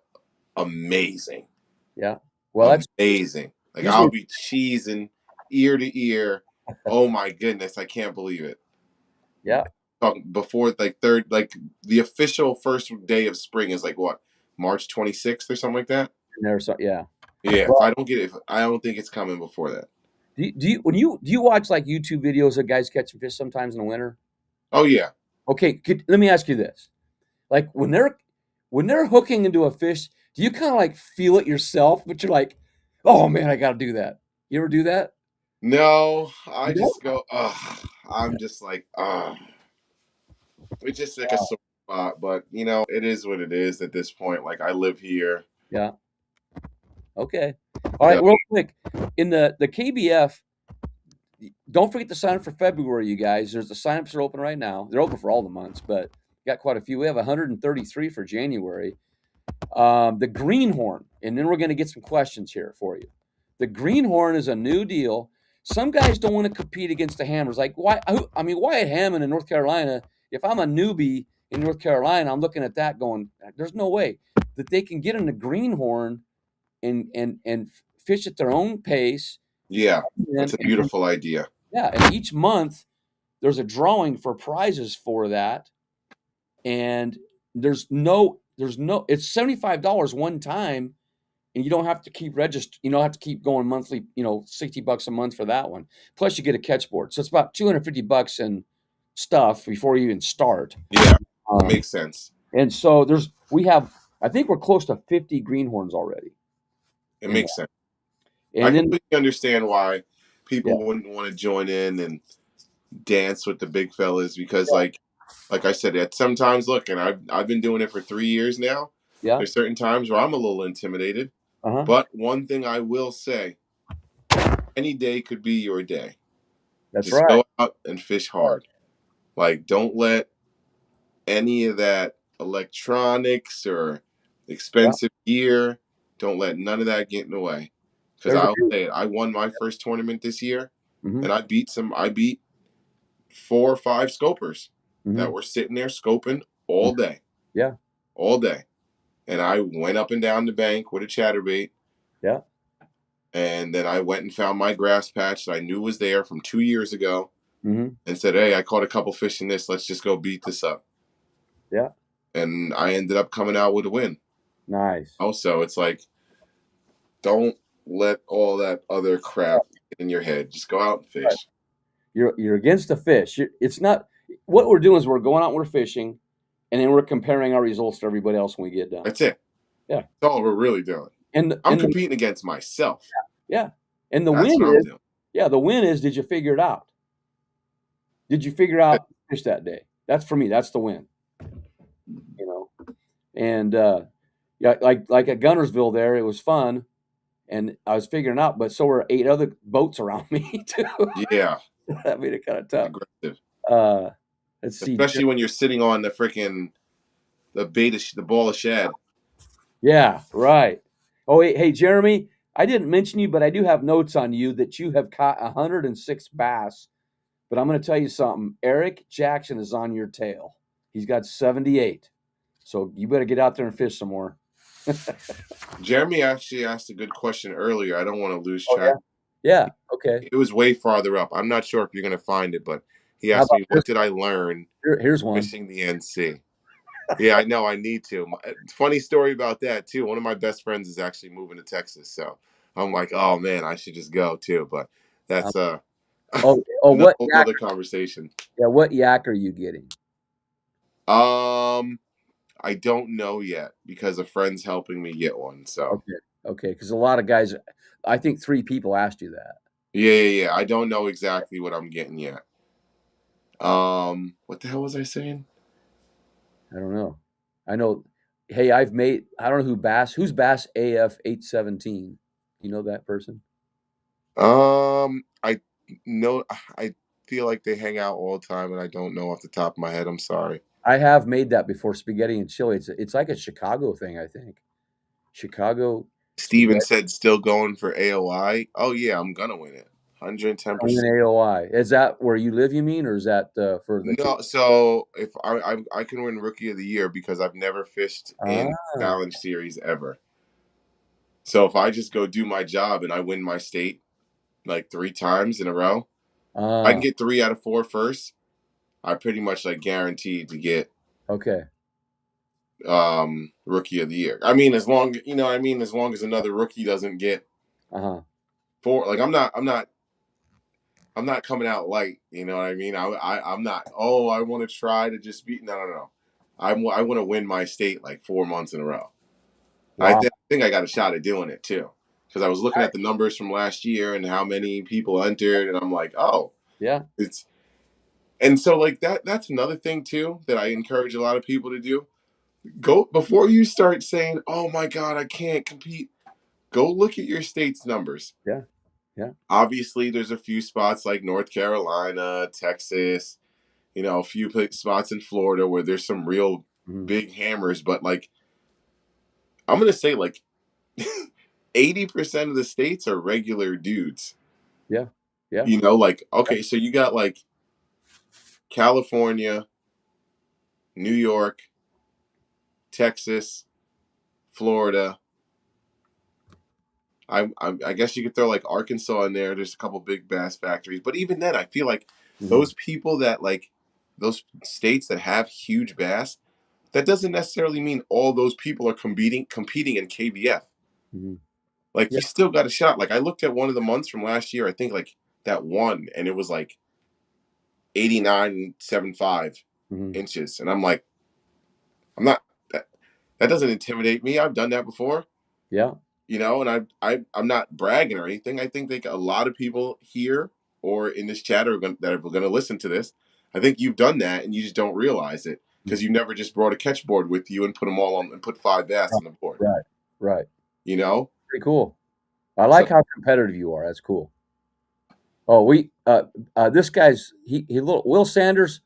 amazing. Yeah. Well, that's amazing. Like usually, I'll be cheesing ear to ear. Oh my goodness, I can't believe it. yeah. Before the official first day of spring is like what, March 26th or something like that. Yeah. Yeah, Well, if I don't get it, I don't think it's coming before that. Do you watch like YouTube videos of guys catching fish sometimes in the winter? Oh yeah. Okay, let me ask you this: like when they're hooking into a fish, do you kind of like feel it yourself? But you're like, oh man, I got to do that. You ever do that? No, I You don't? just go. I'm just like, it's just like a sore spot. But it is what it is at this point. Like I live here. Yeah. Okay. All right. So, Real quick, in the KBF, don't forget to sign up for February, you guys. There's the signups are open right now. They're open for all the months, but got quite a few. We have 133 for January. The greenhorn, and then we're going to get some questions here for you. The greenhorn is a new deal. Some guys don't want to compete against the hammers. Like Wyatt Hammond in North Carolina. If I'm a newbie in North Carolina, I'm looking at that going, there's no way that they can get in the greenhorn and fish at their own pace. yeah, that's a beautiful idea. Yeah, and each month there's a drawing for prizes for that, and it's $75 one time, and you don't have to keep register. You don't have to keep going monthly. $60 a month for that one. Plus, you get a catch board, so it's about $250 and stuff before you even start. Yeah, makes sense. And so I think we're close to 50 greenhorns already. It makes sense. And I then completely understand why yeah, people wouldn't want to join in and dance with the big fellas because, like I said, sometimes look, and I've been doing it for 3 years now. yeah, There's certain times where I'm a little intimidated, but one thing I will say, any day could be your day. that's Just right. go out and fish hard. Like, don't let any of that electronics or expensive gear, don't let none of that get in the way. Because I'll say it, I won my first tournament this year, Mm-hmm. and I beat 4 or 5 scopers Mm-hmm. that were sitting there scoping all day. Yeah. All day. And I went up and down the bank with a chatterbait. Yeah. And then I went and found my grass patch that I knew was there from 2 years ago, Mm-hmm. and said, hey, I caught a couple fish in this. Let's just go beat this up. Yeah. And I ended up coming out with a win. Nice. Also, it's like, don't let all that other crap get in your head. Just go out and fish. Right. You're against the fish. It's not what we're doing is we're going out and we're fishing, and then we're comparing our results to everybody else when we get done. That's it. Yeah. That's all we're really doing. And I'm competing against myself. Yeah. And the That's win what I'm is doing. yeah, the win is did you figure it out? Did you figure out fish that day? That's for me, that's the win. And yeah, like at Gunnersville there, it was fun. And I was figuring out, but so were 8 other boats around me too. Yeah. That made it kind of tough. Aggressive. Let's see. Especially when you're sitting on the ball of shad. Yeah, right. Oh, hey, Jeremy, I didn't mention you, but I do have notes on you that you have caught 106 bass. But I'm going to tell you something. Eric Jackson is on your tail. He's got 78. So you better get out there and fish some more. Jeremy actually asked a good question earlier. I don't want to lose track. Yeah. Okay. It was way farther up. I'm not sure if you're going to find it, but he asked me, what did I learn here's one. fishing the NC? Yeah, I know. I need to. Funny story about that, too. One of my best friends is actually moving to Texas. So I'm like, oh, man, I should just go, too. But that's another conversation. Yeah, what yak are you getting? I don't know yet because a friend's helping me get one. So Okay, because a lot of guys, I think 3 people asked you that. yeah. I don't know exactly what I'm getting yet. What the hell was I saying? I don't know. I know. Hey, I don't know who's Bass AF 817. You know that person? I know. I feel like they hang out all the time, and I don't know off the top of my head. I'm sorry. I have made that before, spaghetti and chili. It's like a Chicago thing, I think. Chicago Steven spaghetti. said still going for AOI. Oh yeah, I'm gonna win it. Win 110%. AOI. Is that where you live, you mean, or is that for the No, so if I can win Rookie of the Year because I've never fished in Ah, Challenge Series ever. So if I just go do my job and I win my state like 3 times in a row, I can ah, get 3 out of 4 first. I pretty much like guaranteed to get okay. Rookie of the Year. I mean, as long as long as another rookie doesn't get Uh-huh. 4, like I'm not coming out light. You know what I mean? I'm not. Oh, I want to try to just beat. No. I want to win my state like 4 months in a row. Wow. Think I got a shot at doing it too, because I was looking at the numbers from last year and how many people entered, and I'm like, oh, Yeah. it's and so like that's another thing too that I encourage a lot of people to do. Go before you start saying, oh my God, I can't compete. Go look at your state's numbers. Yeah. Yeah. Obviously, there's a few spots like North Carolina, Texas, a few spots in Florida where there's some real Mhm. big hammers, but like I'm gonna say like 80% of the states are regular dudes. Yeah. Yeah. Like okay, so you got like California, New York, Texas, Florida. I guess you could throw like Arkansas in there. There's a couple big bass factories, but even then, I feel like Mhm. those people that like those states that have huge bass, that doesn't necessarily mean all those people are competing in KVF. Mhm. Like Yeah. you still got a shot. Like I looked at one of the months from last year. I think like that one, and it was like 89.75 Mhm. inches, and I'm like, I'm not. That doesn't intimidate me. I've done that before. Yeah. And I'm not bragging or anything. I think like a lot of people here or in this chat that are going to listen to this. I think you've done that and you just don't realize it Mhm. because you never just brought a catch board with you and put them all on and put 5 bass on the board. Right. Right. You know, Pretty cool. I like so how competitive you are. That's cool. Oh, this guy's he little Will Sanders.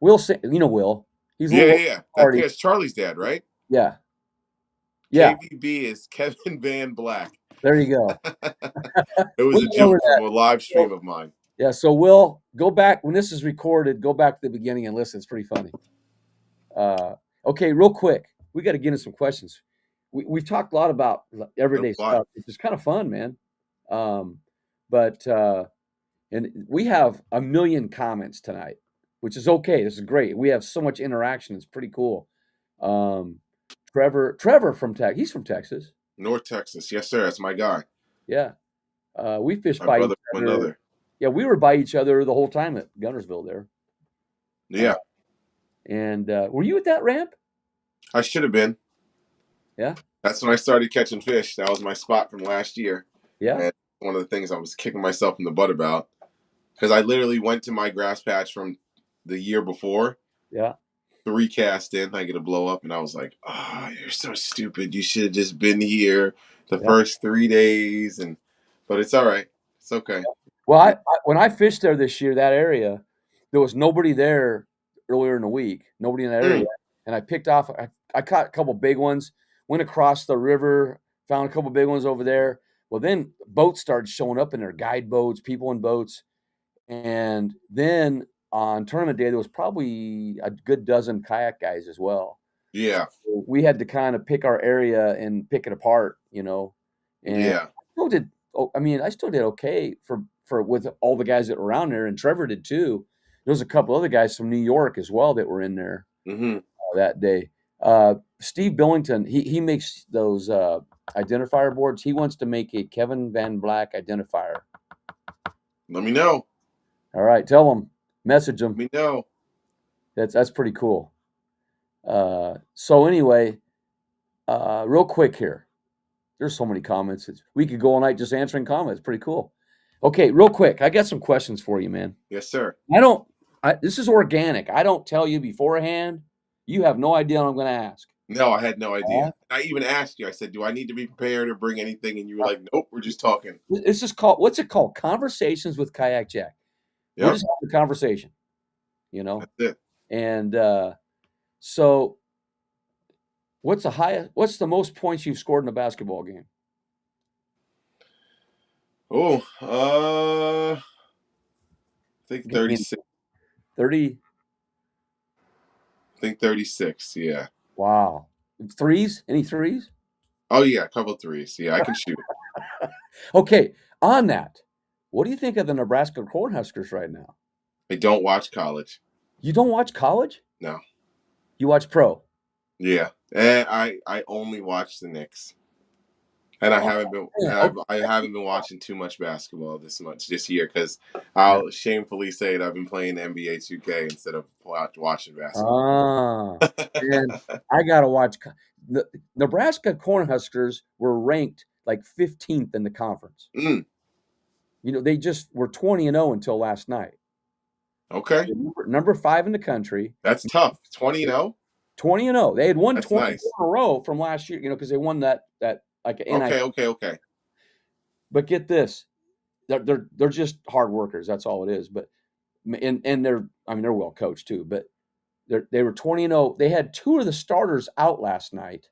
You know Will. He's a yeah, little That party. that's Charlie's dad, right? Yeah. Yeah. KVB is Kevin Van Black. There you go. It was We a went over joke from that. a live So, stream of mine. yeah. So Will, go back when this is recorded. Go back to the beginning and listen. It's pretty funny. Uh, okay, real quick. We got to get into some questions. We've talked a lot about No everyday lie. stuff, which is kind of fun, man. Um, but and we have a million comments tonight, which is okay. This is great. We have so much interaction. It's pretty cool. Um, Trevor from he's from Texas. North Texas, yes sir. That's my guy. Yeah. We fished My by each brother from other. another. Yeah, we were by each other the whole time at Gunnersville there. Uh, Yeah, and were you at that ramp? I should have been. Yeah. That's when I started catching fish. That was my spot from last year. Yeah. And one of the things I was kicking myself in the butt about because I literally went to my grass patch from the year before, Yeah. 3 cast in, I get a blow up, and I was like, "Oh, you're so stupid. You should have just been here the Yeah. first 3 days." But it's all right. It's okay. Well, when I fished there this year, that area, there was nobody there earlier in the week. Nobody in that area, Mm, and I picked off. I caught a couple big ones. Went across the river, found a couple big ones over there. Well, then boats started showing up in there, guide boats, people in boats, and then on tournament day there was probably a good dozen kayak guys as well. yeah, We had to kind of pick our area and pick it apart, and yeah, still did. I mean, I still did okay for with all the guys that were around there, and Trevor did too. There was a couple other guys from New York as well that were in there hmm that day. Steve Billington, he makes those identifier boards. He wants to make a Kevin Van Black identifier. Let me know. All right, tell him, message Let him. me know. That's pretty cool. So anyway, real quick here. There's so many comments. We could go all night just answering comments. Pretty cool. Okay, real quick. I got some questions for you, man. Yes, sir. This is organic. I don't tell you beforehand. You have no idea what I'm going to ask. No, I had no idea. Uh, I even asked you. I said, "Do I need to be prepared or bring anything?" And you were like, "Nope, we're just talking." This is called, what's it called? Conversations with Kayakjak. We're Yep, just having a conversation, you know? that's it. And so what's the most points you've scored in a basketball game? Oh, I think Give me 36. 30. I think 36. Yeah. Wow. Threes? Any threes? Oh yeah, a couple threes. Yeah, I can shoot. Okay, on that, what do you think of the Nebraska Cornhuskers right now? I don't watch college. You don't watch college? No. You watch pro? Yeah, and I only watch the Knicks, and I Oh, haven't been yeah. and I haven't been watching too much basketball this year because I'll shamefully say it. I've been playing NBA 2K instead of watching basketball. Ah, and I gotta watch. The Nebraska Cornhuskers were ranked like 15th in the conference. Mm, You know, they just were 20-0 until last night. okay, Number 5 in the country, that's tough. 20-0. 20-0. They had won That's 20 in nice. a row from last year, because they won that like Okay, okay. But get this, they're just hard workers. That's all it is. But and they're well coached too. But they were 20-0. They had 2 of the starters out last night.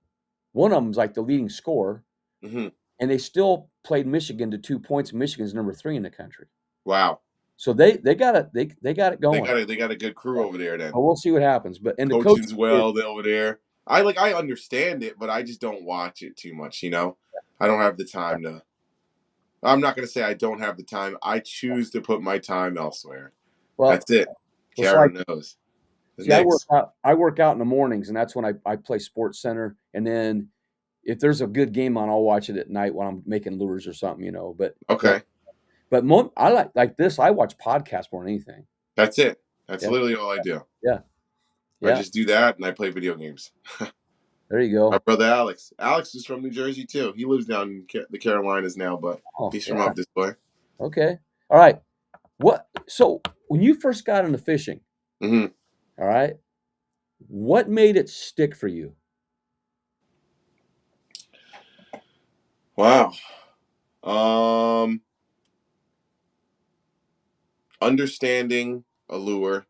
One of them's like the leading scorer, Hmm. and they still played Michigan to 2 points. Michigan's number 3 in the country. Wow, So they got it. They got it going. they got a good crew over there then. Well, we'll see what happens. But and the coach, Coaching's well over there. I understand it, but I just don't watch it too much. I don't have the time to. I'm not gonna say I don't have the time. I choose to put my time elsewhere. well, That's it. it's Karen like, knows. The see, Knicks. I work out in the mornings, and that's when I play Sports Center. And then if there's a good game on, I'll watch it at night when I'm making lures or something, Okay, I like this. I watch podcasts more than anything. that's it. That's Yeah, literally all I do. yeah, I yeah. just do that and I play video games. There you My go. brother Alex. Alex is from New Jersey too. He lives down in the Carolinas now, but Oh, he's from yeah. up this way. Okay. All right. So when you first got into fishing, Hmm. all right, what made it stick for you? Wow. Um, Understanding a lure.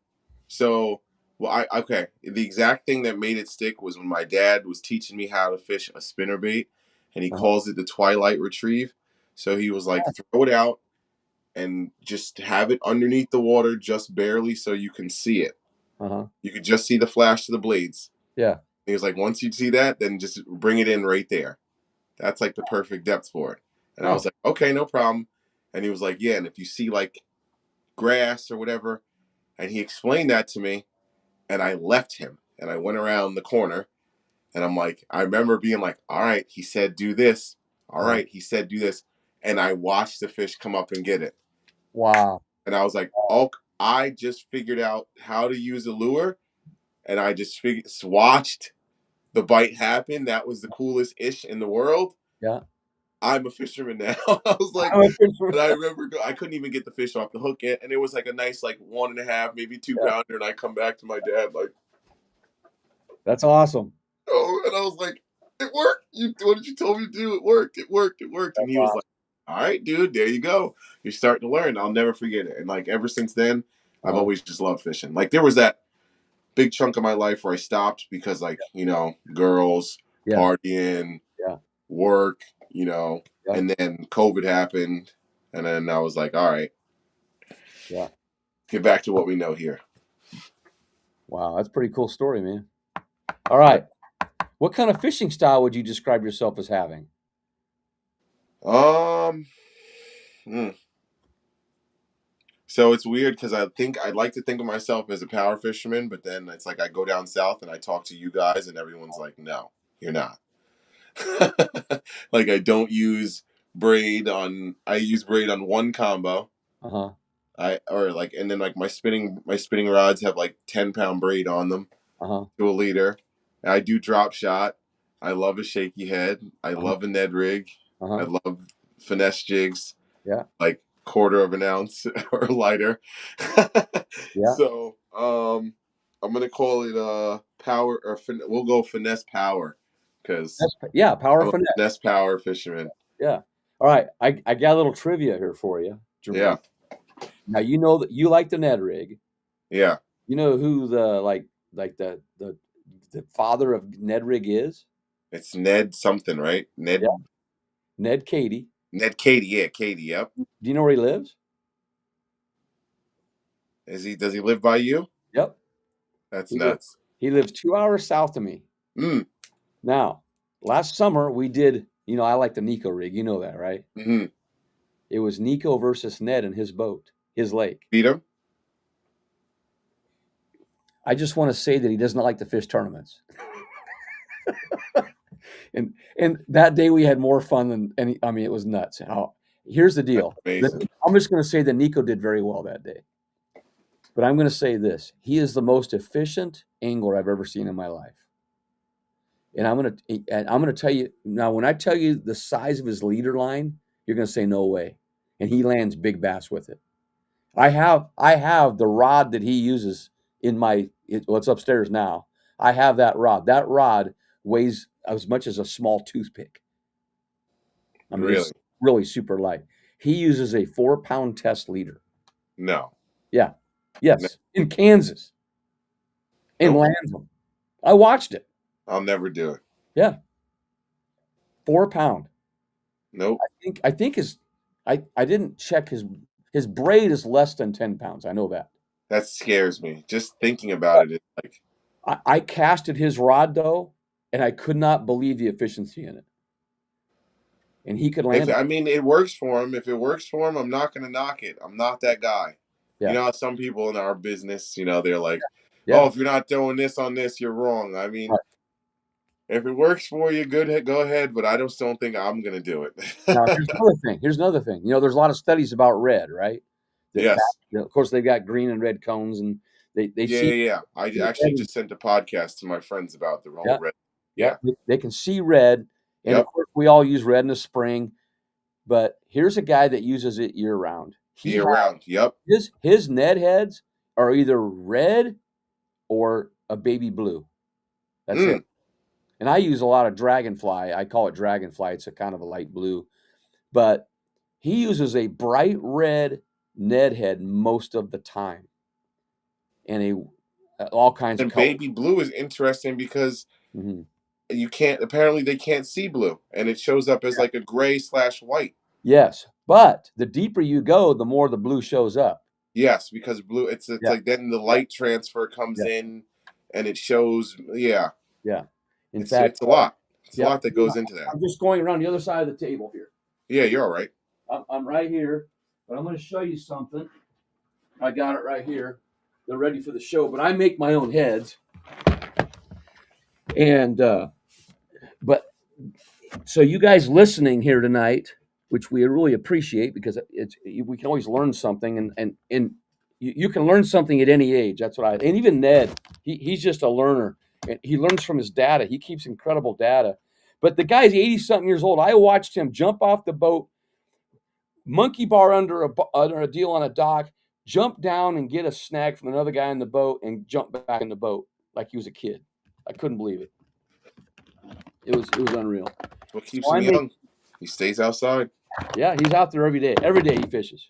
So, well, the exact thing that made it stick was when my dad was teaching me how to fish a spinnerbait, and he Uh-huh. calls it the Twilight Retrieve. So he was like, throw it out and just have it underneath the water, just barely, so you can see it. Uh-huh. You could just see the flash of the blades. Yeah. And he was like, once you see that, then just bring it in right there. That's like the perfect depth for it. And I Oh, was like, okay, no problem. And he was like, yeah, and if you see like grass or whatever, and he explained that to me, and I left him and I went around the corner, and I'm like, I remember being like, all right, he said do this. All uh-huh. right, he said do this. And I watched the fish come up and get it. Wow. And I was like, oh, I just figured out how to use a lure, and I just watched the bite happen. That was the coolest ish in the world. Yeah. I'm a fisherman now. I was like, I'm a fisherman. and I remember I couldn't even get the fish off the hook yet, and it was like a nice like 1.5, maybe 2 pounder, and I come back to my dad like, That's awesome. oh, and I was like, it worked. What did you told me to do? It worked. It worked. It worked. And That's he was awesome. like, all right, dude, there you go. You're starting to learn. I'll never forget it. And like ever since then, I've Uh-huh. always just loved fishing. Like there was that big chunk of my life where I stopped because like, girls, Yeah. partying, Yeah. work, Yeah. and then COVID happened. And then I was like, all right, Yeah. get back to what we know here. Wow, that's a pretty cool story, man. All right. What kind of fishing style would you describe yourself as having? Um, hmm. So it's weird because I'd like to think of myself as a power fisherman, but then it's like I go down south and I talk to you guys and everyone's like, no, you're not. Like I don't use I use braid on one combo. Uh-huh. And then like my spinning rods have like 10-pound braid on them Uh-huh. to a leader. I do drop shot. I love a shaky head. I love a Ned rig. I love finesse jigs. Yeah. Like quarter of an ounce or lighter. Yeah. So I'm gonna call it power or we'll go finesse power because Power I'm a finesse. finesse power fisherman. Yeah. All right. I got a little trivia here for you, Jermaine. Yeah. Now you know that you like the Ned rig. Yeah. You know who the father of Ned rig is? It's Ned something, right? Ned Yeah. Ned Katie. Ned Katie, yeah, Katie, yep. Do you know where he lives? Does he live by you? Yep. That's nuts. He lives 2 hours south of me. Now, last summer we did, I like the Nico rig. You know that, right? Mm-hmm. It was Nico versus Ned in his boat, his lake. Beat him? I just want to say that he does not like to fish tournaments. and that day we had more fun than any. I mean, it was nuts. Here's the deal. I'm just going to say that Nico did very well that day. But I'm going to say this: he is the most efficient angler I've ever seen in my life. And I'm going to tell you now. When I tell you the size of his leader line, you're going to say no way. And he lands big bass with it. I have the rod that he uses in it's upstairs now. I have that rod. That rod weighs as much as a small toothpick. I mean, really? It's really super light. He uses a 4-pound test leader. No. Yeah. Yes. No. In Kansas. And lands them. I watched it. I'll never do it. Yeah. 4-pound. Nope. I think I didn't check his braid is less than 10 pounds. I know that. That scares me. Just thinking about it. It's like I casted his rod though, and I could not believe the efficiency in it. And he could land. I mean, it works for him. If it works for him, I'm not going to knock it. I'm not that guy. Yeah. You know how some people in our business, they're like, oh, if you're not doing this on this, you're wrong. I mean, if it works for you, good, go ahead. But I just don't think I'm going to do it. Now, here's another thing. There's a lot of studies about red, right? Yes. Of course, they've got green and red cones, and they Yeah. I actually just sent a podcast to my friends about the whole red. Yeah. They can see red. And of course, we all use red in the spring. But here's a guy that uses it year round. Year round, yep. His Ned heads are either red or a baby blue. That's it. And I use a lot of dragonfly. I call it dragonfly. It's a kind of a light blue. But he uses a bright red Ned head most of the time. And all kinds of colors. Baby blue is interesting because apparently they can't see blue. And it shows up as like a gray/white. Yes. But the deeper you go, the more the blue shows up. Yes, because blue, it's like then the light transfer comes in and it shows, Yeah. In fact, it's a lot. It's a lot that goes into that. I'm just going around the other side of the table here. Yeah, you're all right. I'm right here, but I'm going to show you something. I got it right here. They're ready for the show, but I make my own heads. And, but so you guys listening here tonight, which we really appreciate because we can always learn something and you can learn something at any age. That's what and even Ned, he's just a learner and he learns from his data. He keeps incredible data, but the guy's 80 something years old. I watched him jump off the boat, monkey bar under a deal on a dock, jump down and get a snag from another guy in the boat and jump back in the boat like he was a kid. I couldn't believe it. It was unreal. What keeps him young? He stays outside. Yeah, he's out there every day. Every day he fishes.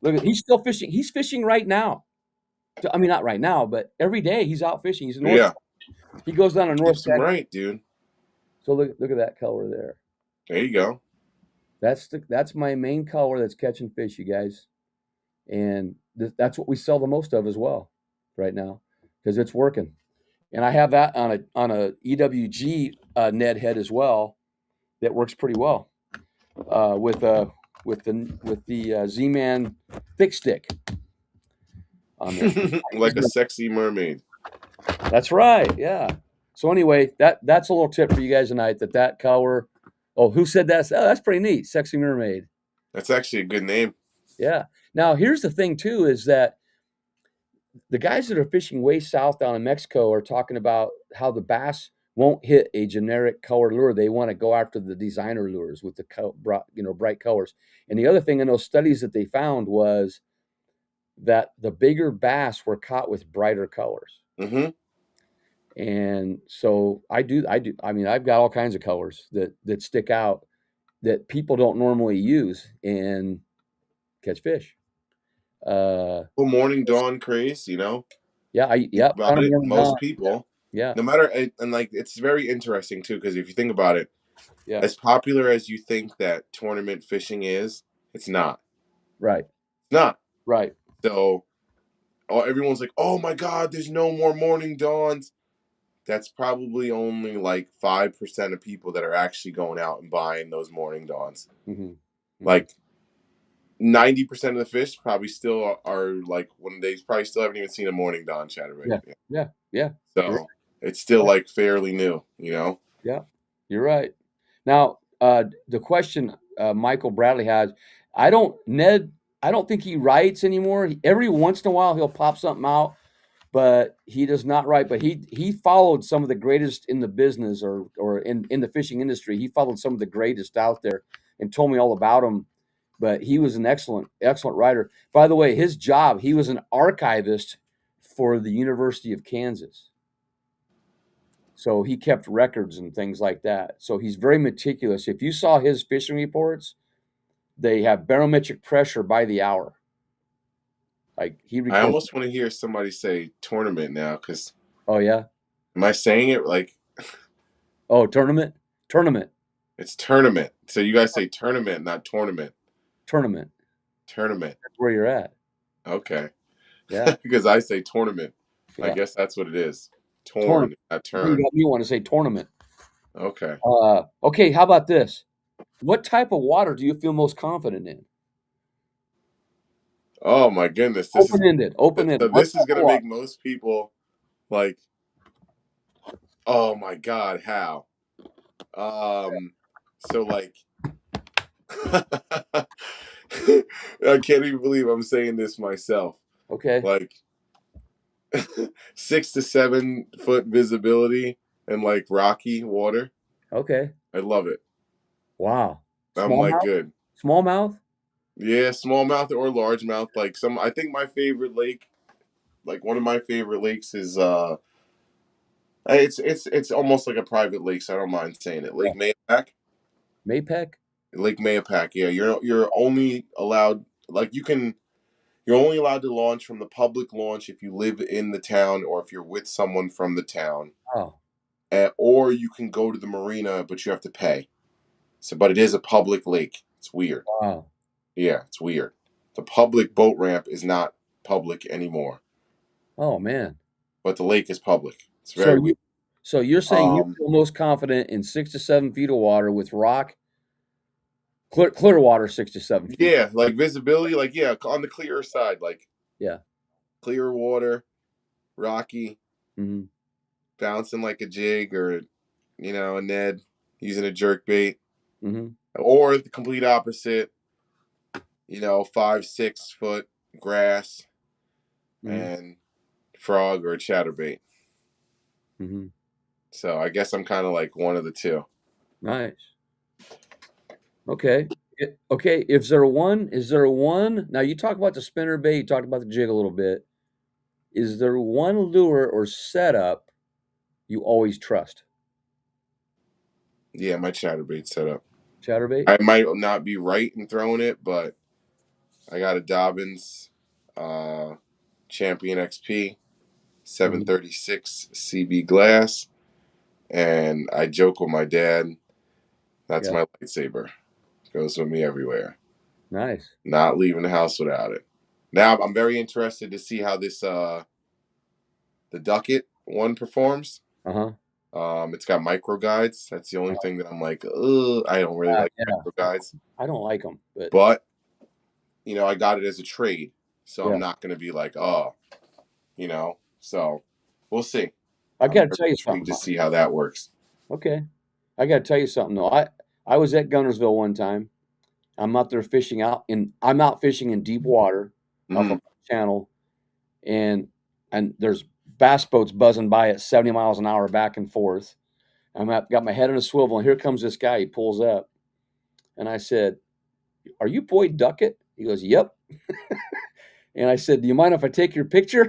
Look, he's still fishing. He's fishing right now. I mean, not right now, but every day he's out fishing. He's in North. He goes down to North. Right, dude. So look at that color there. There you go. That's my main color that's catching fish, you guys, and that's what we sell the most of as well, right now, because it's working. And I have that on a EWG Ned head as well, that works pretty well, with the Z-Man thick stick. Like a sexy mermaid. That's right. Yeah. So anyway, that's a little tip for you guys tonight. That color. Oh, who said that? Oh, that's pretty neat. Sexy mermaid. That's actually a good name. Yeah. Now here's the thing too: is that the guys that are fishing way south down in Mexico are talking about how the bass won't hit a generic color lure. They want to go after the designer lures with the bright colors. And the other thing in those studies that they found was that the bigger bass were caught with brighter colors. Mm-hmm. And so I do. I mean, I've got all kinds of colors that stick out that people don't normally use and catch fish. Well, morning dawn craze, you know. Yeah, Think about it. morning dawn. Most people, Yeah, no matter, and like it's very interesting too, because if you think about it, yeah, as popular as you think that tournament fishing is, it's not. right, It's not. right. So, everyone's like, "Oh my God, there's no more morning dawns." That's probably only like 5% of people that are actually going out and buying those morning dawns. Mm-hmm. Mm-hmm. Like 90% of the fish probably still are like when they probably still haven't even seen a morning dawn chatterbait. Yeah, yeah, yeah. You're So it's still right. like fairly new, you know. Yeah, you're right. Now, the question Michael Bradley has, Ned, I don't think he writes anymore. Every once in a while he'll pop something out, but he does not write. But he followed some of the greatest in the business or in the fishing industry. He followed some of the greatest out there and told me all about them. But he was an excellent writer. By the way, his job, he was an archivist for the University of Kansas. So he kept records and things like that. So he's very meticulous. If you saw his fishing reports, they have barometric pressure by the hour. Like he I records. almost want to hear somebody say tournament now, because Oh yeah. am I saying it like Oh, tournament. it's tournament? So you guys say tournament, not tournament. Tournament. Tournament. That's where you're at. Okay. Yeah. Because I say tournament. I Yeah. guess that's what it is. Torn, Tournament. not You turn. got me want to say tournament. Okay. Okay. How about this? What type of water do you feel most confident in? Oh my goodness. Open-ended. Open-ended. So What this is type of gonna water? make most people like, oh my God, how? So like I can't even believe I'm saying this myself. Okay. Like 6 to 7 foot visibility and like rocky water. Okay. I love it. Wow. I'm like Smallmouth? good. Smallmouth? Yeah, smallmouth or largemouth. Like I think my favorite lake, like one of my favorite lakes is it's almost like a private lake, so I don't mind saying it. Lake Mayapack. Maypec? Lake Mayapack. Yeah, you're only allowed like you're only allowed to launch from the public launch if you live in the town or if you're with someone from the town. Oh. Or you can go to the marina, but you have to pay. So, but it is a public lake. It's weird. Wow. Yeah, it's weird. The public boat ramp is not public anymore, Oh man. but the lake is public. It's So very you weird. so you're saying you Um, feel most confident in 6 to 7 feet of water with rock, clear water 6 to 7 feet. yeah, like visibility, like yeah, on the clearer side, like Yeah. clear water, rocky, Mhm. bouncing like a jig or a Ned using a jerk bait, Mhm. or the complete opposite. 5, 6 foot grass Mhm. and frog or a chatterbait. Mhm. So I guess I'm kind of like one of the two. Nice. Okay. Okay, is there one now you talk about the spinner bait, you talked about the jig a little bit. Is there one lure or setup you always trust? Yeah, my chatterbait setup. Chatterbait? I might not be right in throwing it, but I got a Dobbins Champion XP Mhm. 736 CB glass, and I joke with my dad. That's Yeah. my lightsaber. Goes with me everywhere. Nice. Not leaving the house without it. Now I'm very interested to see how this the Ducket one performs. Uh-huh. It's got micro guides. That's the only thing that I'm like, ugh, I don't really like Yeah. micro guides. I don't like them, but But I got it as a trade, so I'm yeah. not going to be like, oh, So we'll see. I I'm gotta very tell you intrigued something. to see how that works. Okay. I gotta tell you something though. I was at Gunnersville one time. I'm out fishing in deep water off Hmm. a channel, and and there's bass boats buzzing by at 70 miles an hour back and forth. Got my head on a swivel, and here comes this guy. He pulls up, and I said, "Are you Boyd Duckett?" He goes, "Yep." And I said, "Do you mind if I take your picture?"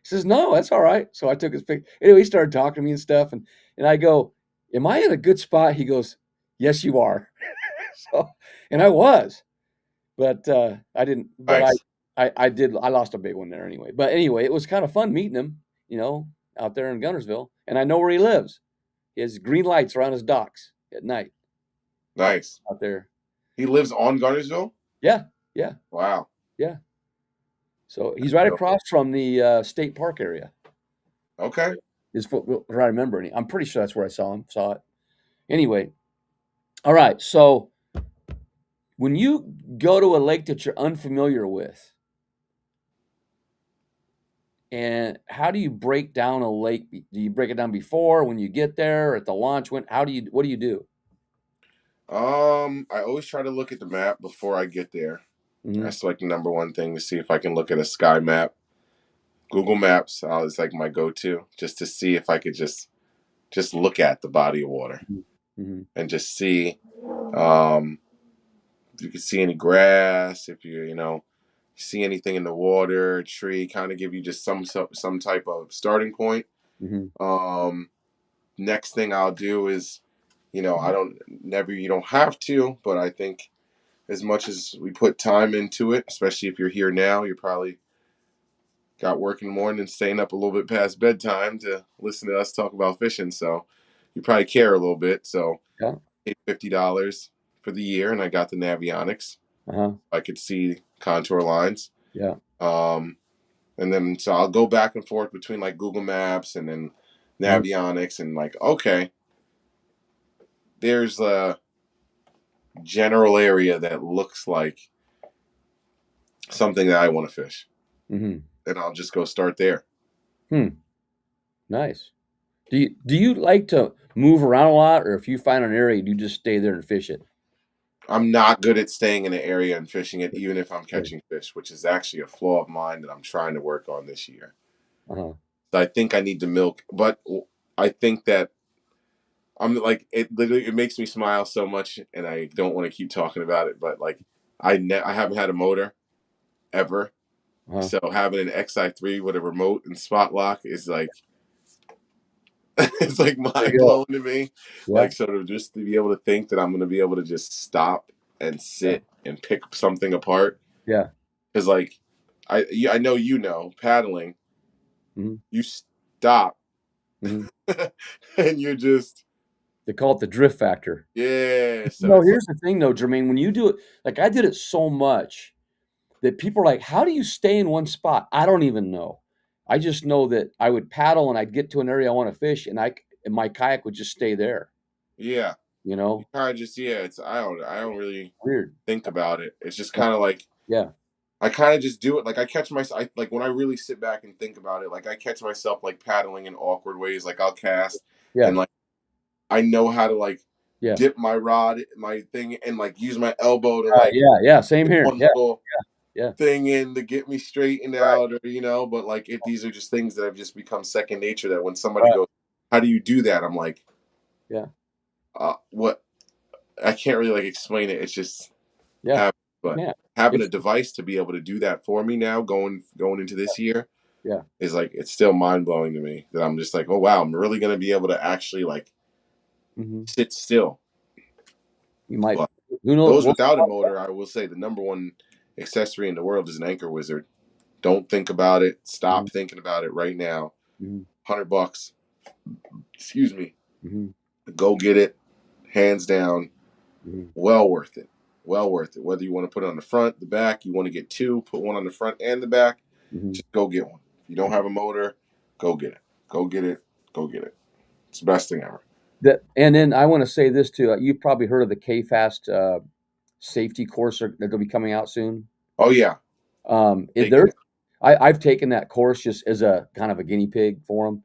He says, "No, that's all right." So I took his picture. Anyway, he started talking to me and stuff, and I go, "Am I in a good spot?" He goes, "Yes, you are." So, and I was, but I didn't. But Nice. I did. I lost a big one there anyway. But anyway, it was kind of fun meeting him, out there in Guntersville, and I know where he lives. He has green lights around his docks at night Nice. out there. He lives on Garnersville? Yeah, yeah, Wow. yeah. So he's right across from the state park area. Okay. Is what I remember. I'm pretty sure that's where I saw it. Anyway, all right. So when you go to a lake that you're unfamiliar with, and how do you break down a lake? Do you break it down before, when you get there, or at the launch? What do you do? I always try to look at the map before I get there. Mm-hmm. That's like the number one thing, to see if I can look at a sky map. Google Maps is like my go-to, just to see if I could just look at the body of water Mm-hmm. and just see if you can see any grass, if you see anything in the water, tree, kind of give you just some type of starting point. Mm-hmm. Next thing I'll do is, you don't have to, but I think as much as we put time into it, especially if you're here now, you're probably got work in the morning and staying up a little bit past bedtime to listen to us talk about fishing. So you probably care a little bit. So Yeah. I paid $50 for the year, and I got the Navionics. Uh-huh. I could see contour lines. Yeah. And then so I'll go back and forth between like Google Maps and then Mm-hmm. Navionics, and like, okay, there's a general area that looks like something that I want to fish. Mm-hmm. And I'll just go start there. Nice. Do you like to move around a lot, or if you find an area, do you just stay there and fish it? I'm not good at staying in an area and fishing it, even if I'm Good. catching fish, which is actually a flaw of mine that I'm trying to work on this year. Uh-huh. So I think I need to milk, but I think that I'm like, it makes me smile so much, and I don't want to keep talking about it. But like, I haven't had a motor ever, Uh-huh. so having an XI3 with a remote and spot lock is like, it's like There mind you go. blowing to me. Yeah. Like, sort of just to be able to think that I'm going to be able to just stop and Yeah. sit and pick something apart. Yeah. Because like, I know paddling, Mm-hmm. you stop Mm-hmm. and you're just, They call it the drift factor. yeah. So No, it's like, here's the thing though, Jermaine, when you do it, like I did it so much that people are like, "How do you stay in one spot?" I don't even know. I just know that I would paddle and I'd get to an area I want to fish, and my kayak would just stay there. yeah. You You know, kind of just, yeah. It's I don't really weird. think about it. It's just kind of like, Yeah. I kind of just do it. Like I catch myself, like when I really sit back and think about it, like I catch myself like paddling in awkward ways. Like I'll cast and Yeah. like I know how to like Yeah. dip my rod, my thing, and like use my elbow to like Yeah. Yeah. Same get here. one Yeah. little Yeah. thing in to get me straightened Right. out, or but like these are just things that have just become second nature. That when somebody Right. goes, "How do you do that?" I'm like, Yeah. "What?" I can't really like explain it. It's just Yeah. have, but Yeah. having a It's device to be able to do that for me now, going into this year, yeah. is like, it's still mind blowing to me that I'm just like, oh wow, I'm really gonna be able to actually like Mm-hmm. sit still. You might. But Who knows? those without a motor, I will say the number one accessory in the world is an anchor wizard. Don't think about it. Mm-hmm. Stop thinking about it right now. Mm-hmm. $100. Excuse me. Mm-hmm. Go get it. Hands down. Mm-hmm. Well worth it. Well worth it. Whether you want to put it on the front, the back, you want to get two, put one on the front and the back, Mm-hmm. just go get one. If you don't have a motor, go get it. Go get it. Go get it. It's the best thing ever. And then I want to say this too. You've probably heard of the K-Fast safety course that'll be coming out soon. Oh yeah. Taking There's it. I've taken that course just as a kind of a guinea pig for them,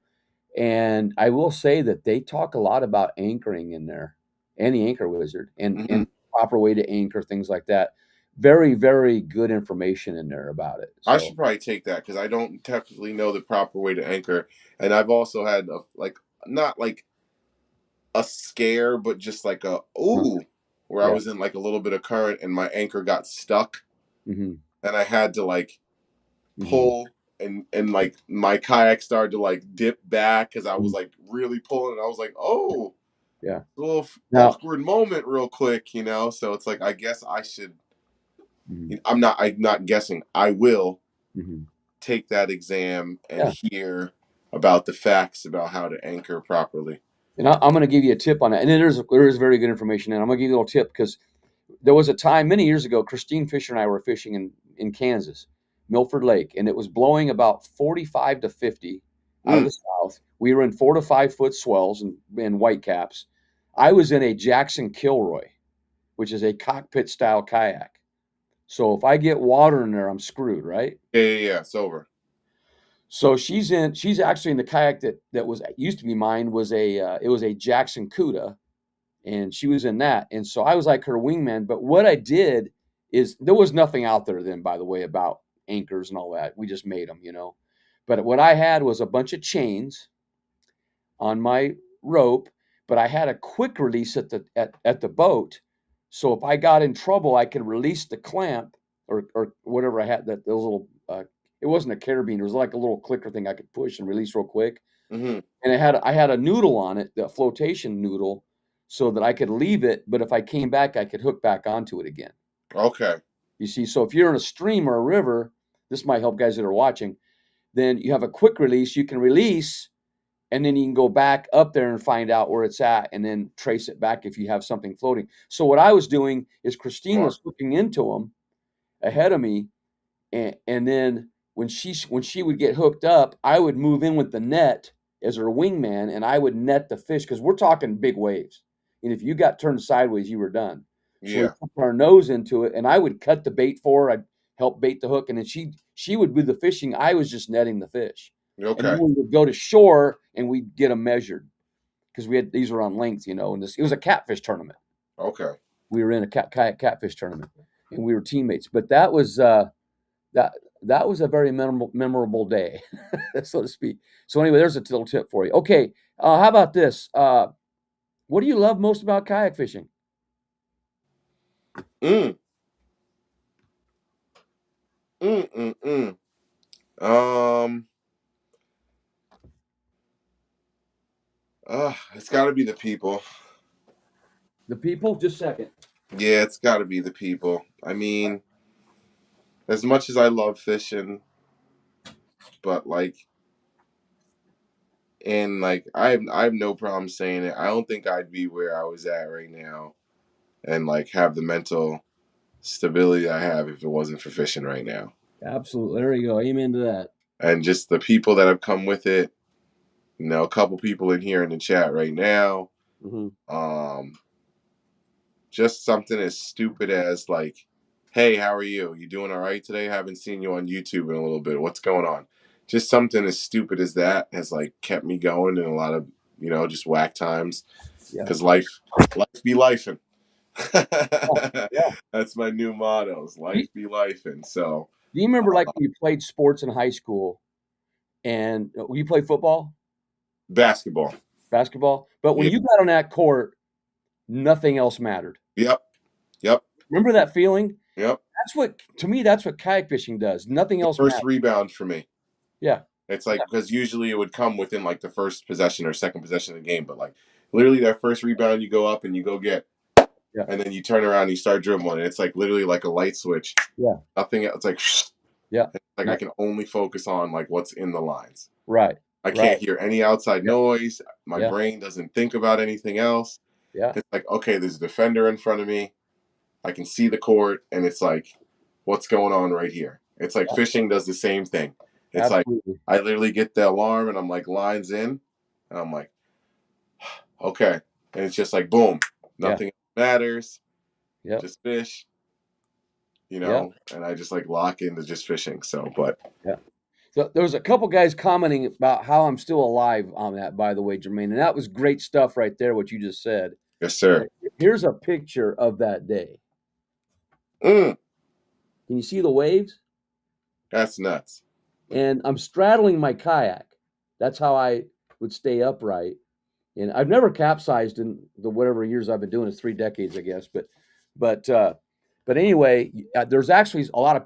and I will say that they talk a lot about anchoring in there, and the anchor wizard, and Mhm. proper way to anchor, things like that. very, very good information in there about it. I So should probably take that because I don't technically know the proper way to anchor, and I've also had not like a scare, but just like a where I yeah. was in like a little bit of current and my anchor got stuck, Mm-hmm. and I had to like Mm-hmm. pull, and like my kayak started to like dip back because I was Mm-hmm. like really pulling, and I was like, oh, Yeah. a little Now, awkward moment real quick, so it's like I guess I should. mm-hmm. I'm not guessing. I will Mm-hmm. take that exam and Yeah. hear about the facts about how to anchor properly. And I'm going to give you a tip on that. And there is very good information. And I'm going to give you a little tip because there was a time many years ago, Christine Fisher and I were fishing in Kansas, Milford Lake, and it was blowing about 45 to 50 out of the south. We were in 4 to 5 foot swells and white caps. I was in a Jackson Kilroy, which is a cockpit style kayak. So if I get water in there, I'm screwed, right? Yeah. It's over. So she's actually in the kayak that was used to be mine was it was a Jackson Cuda, and she was in that. And so I was like her wingman. But what I did is there was nothing out there then, by the way, about anchors and all that. We just made them. But what I had was a bunch of chains on my rope, but I had a quick release at the boat. So if I got in trouble, I could release the clamp or whatever I had those little. It wasn't a carabiner; it was like a little clicker thing I could push and release real quick. Mm-hmm. And I had a noodle on it, the flotation noodle, so that I could leave it. But if I came back, I could hook back onto it again. Okay. You see, so if you're in a stream or a river, this might help guys that are watching. Then you have a quick release. You can release and then you can go back up there and find out where it's at and then trace it back if you have something floating. So what I was doing is Christine Smart. was hooking into them ahead of me, and then when she would get hooked up, I would move in with the net as her wingman, and I would net the fish because we're talking big waves. And if you got turned sideways, you were done. So we Yeah. put our nose into it, and I would cut the bait for her. I'd help bait the hook, and then she would do the fishing. I was just netting the fish. And then Okay. we would go to shore and we'd get them measured because these were on length, and it was a catfish tournament. Okay. We were in a kayak catfish tournament, and we were teammates. But that that was a very memorable day, so to speak. So anyway, there's a little tip for you. Okay, how about this? What do you love most about kayak fishing? Mm. Mm. Mm. Mm. Um. It's got to be the people. The people. Just a second. Yeah, it's got to be the people. I mean, as much as I love fishing, but like, and like, I have no problem saying it. I don't think I'd be where I was at right now, and like have the mental stability I have if it wasn't for fishing right now. Absolutely. There you go. Amen to that. And just the people that have come with it. A couple people in here in the chat right now. Mm-hmm. Just something as stupid as like, hey, how are you? You doing all right today? Haven't seen you on YouTube in a little bit. What's going on? Just something as stupid as that has like kept me going in a lot of, just whack times. Yeah. Because life be lifing. Yeah. That's my new motto. Is life be lifing. So Do you remember like when you played sports in high school and you played football, basketball. basketball? But when Yeah. you got on that court, nothing else mattered. Yep. Remember that feeling? Yep. To me, that's what kayak fishing does. Nothing else First matters. rebound for me. Yeah. It's like, because usually it would come within like the first possession or second possession of the game, but like literally that first rebound you go up and you go get, and then you turn around and you start dribbling. And it's like literally like a light switch. Yeah. Nothing else. It's like, Yeah. like I can only focus on like what's in the lines. Right. I can't hear any outside noise. My Yeah. brain doesn't think about anything else. Yeah. It's like, okay, there's a defender in front of me. I can see the court, and it's like, what's going on right here? It's like fishing does the same thing. It's Absolutely. like I literally get the alarm and I'm like, lines in, and I'm like, okay, and it's just like boom, nothing matters. Yeah. Just fish, and I just like lock into just fishing. So, but Yeah. So there was a couple guys commenting about how I'm still alive on that, by the way, Jermaine, and that was great stuff right there. What you just said. yes, sir. Here's a picture of that day. Mm. Can you see the waves? That's nuts. And I'm straddling my kayak. That's how I would stay upright. And I've never capsized in the whatever years I've been doing. It's 3 decades, I guess. But uh, but anyway, there's actually a lot of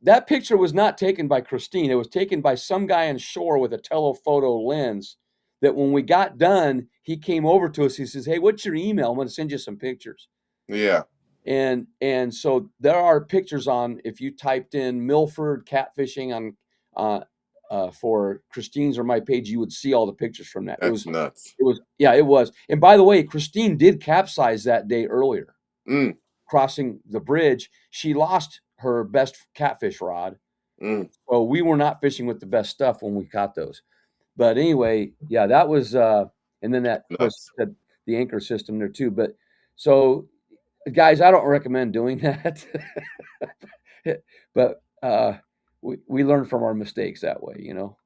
that picture was not taken by Christine. It was taken by some guy on shore with a telephoto lens. That when we got done, he came over to us. He says, "Hey, what's your email? I'm going to send you some pictures." Yeah. And so there are pictures on, if you typed in Milford catfishing on for Christine's or my page, you would see all the pictures from that. That's nuts. It was. And by the way, Christine did capsize that day earlier, crossing the bridge. She lost her best catfish rod. So we were not fishing with the best stuff when we caught those. But anyway, yeah, that was and then that, of course, the anchor system there too. But so guys, I don't recommend doing that. But we learn from our mistakes that way, you know.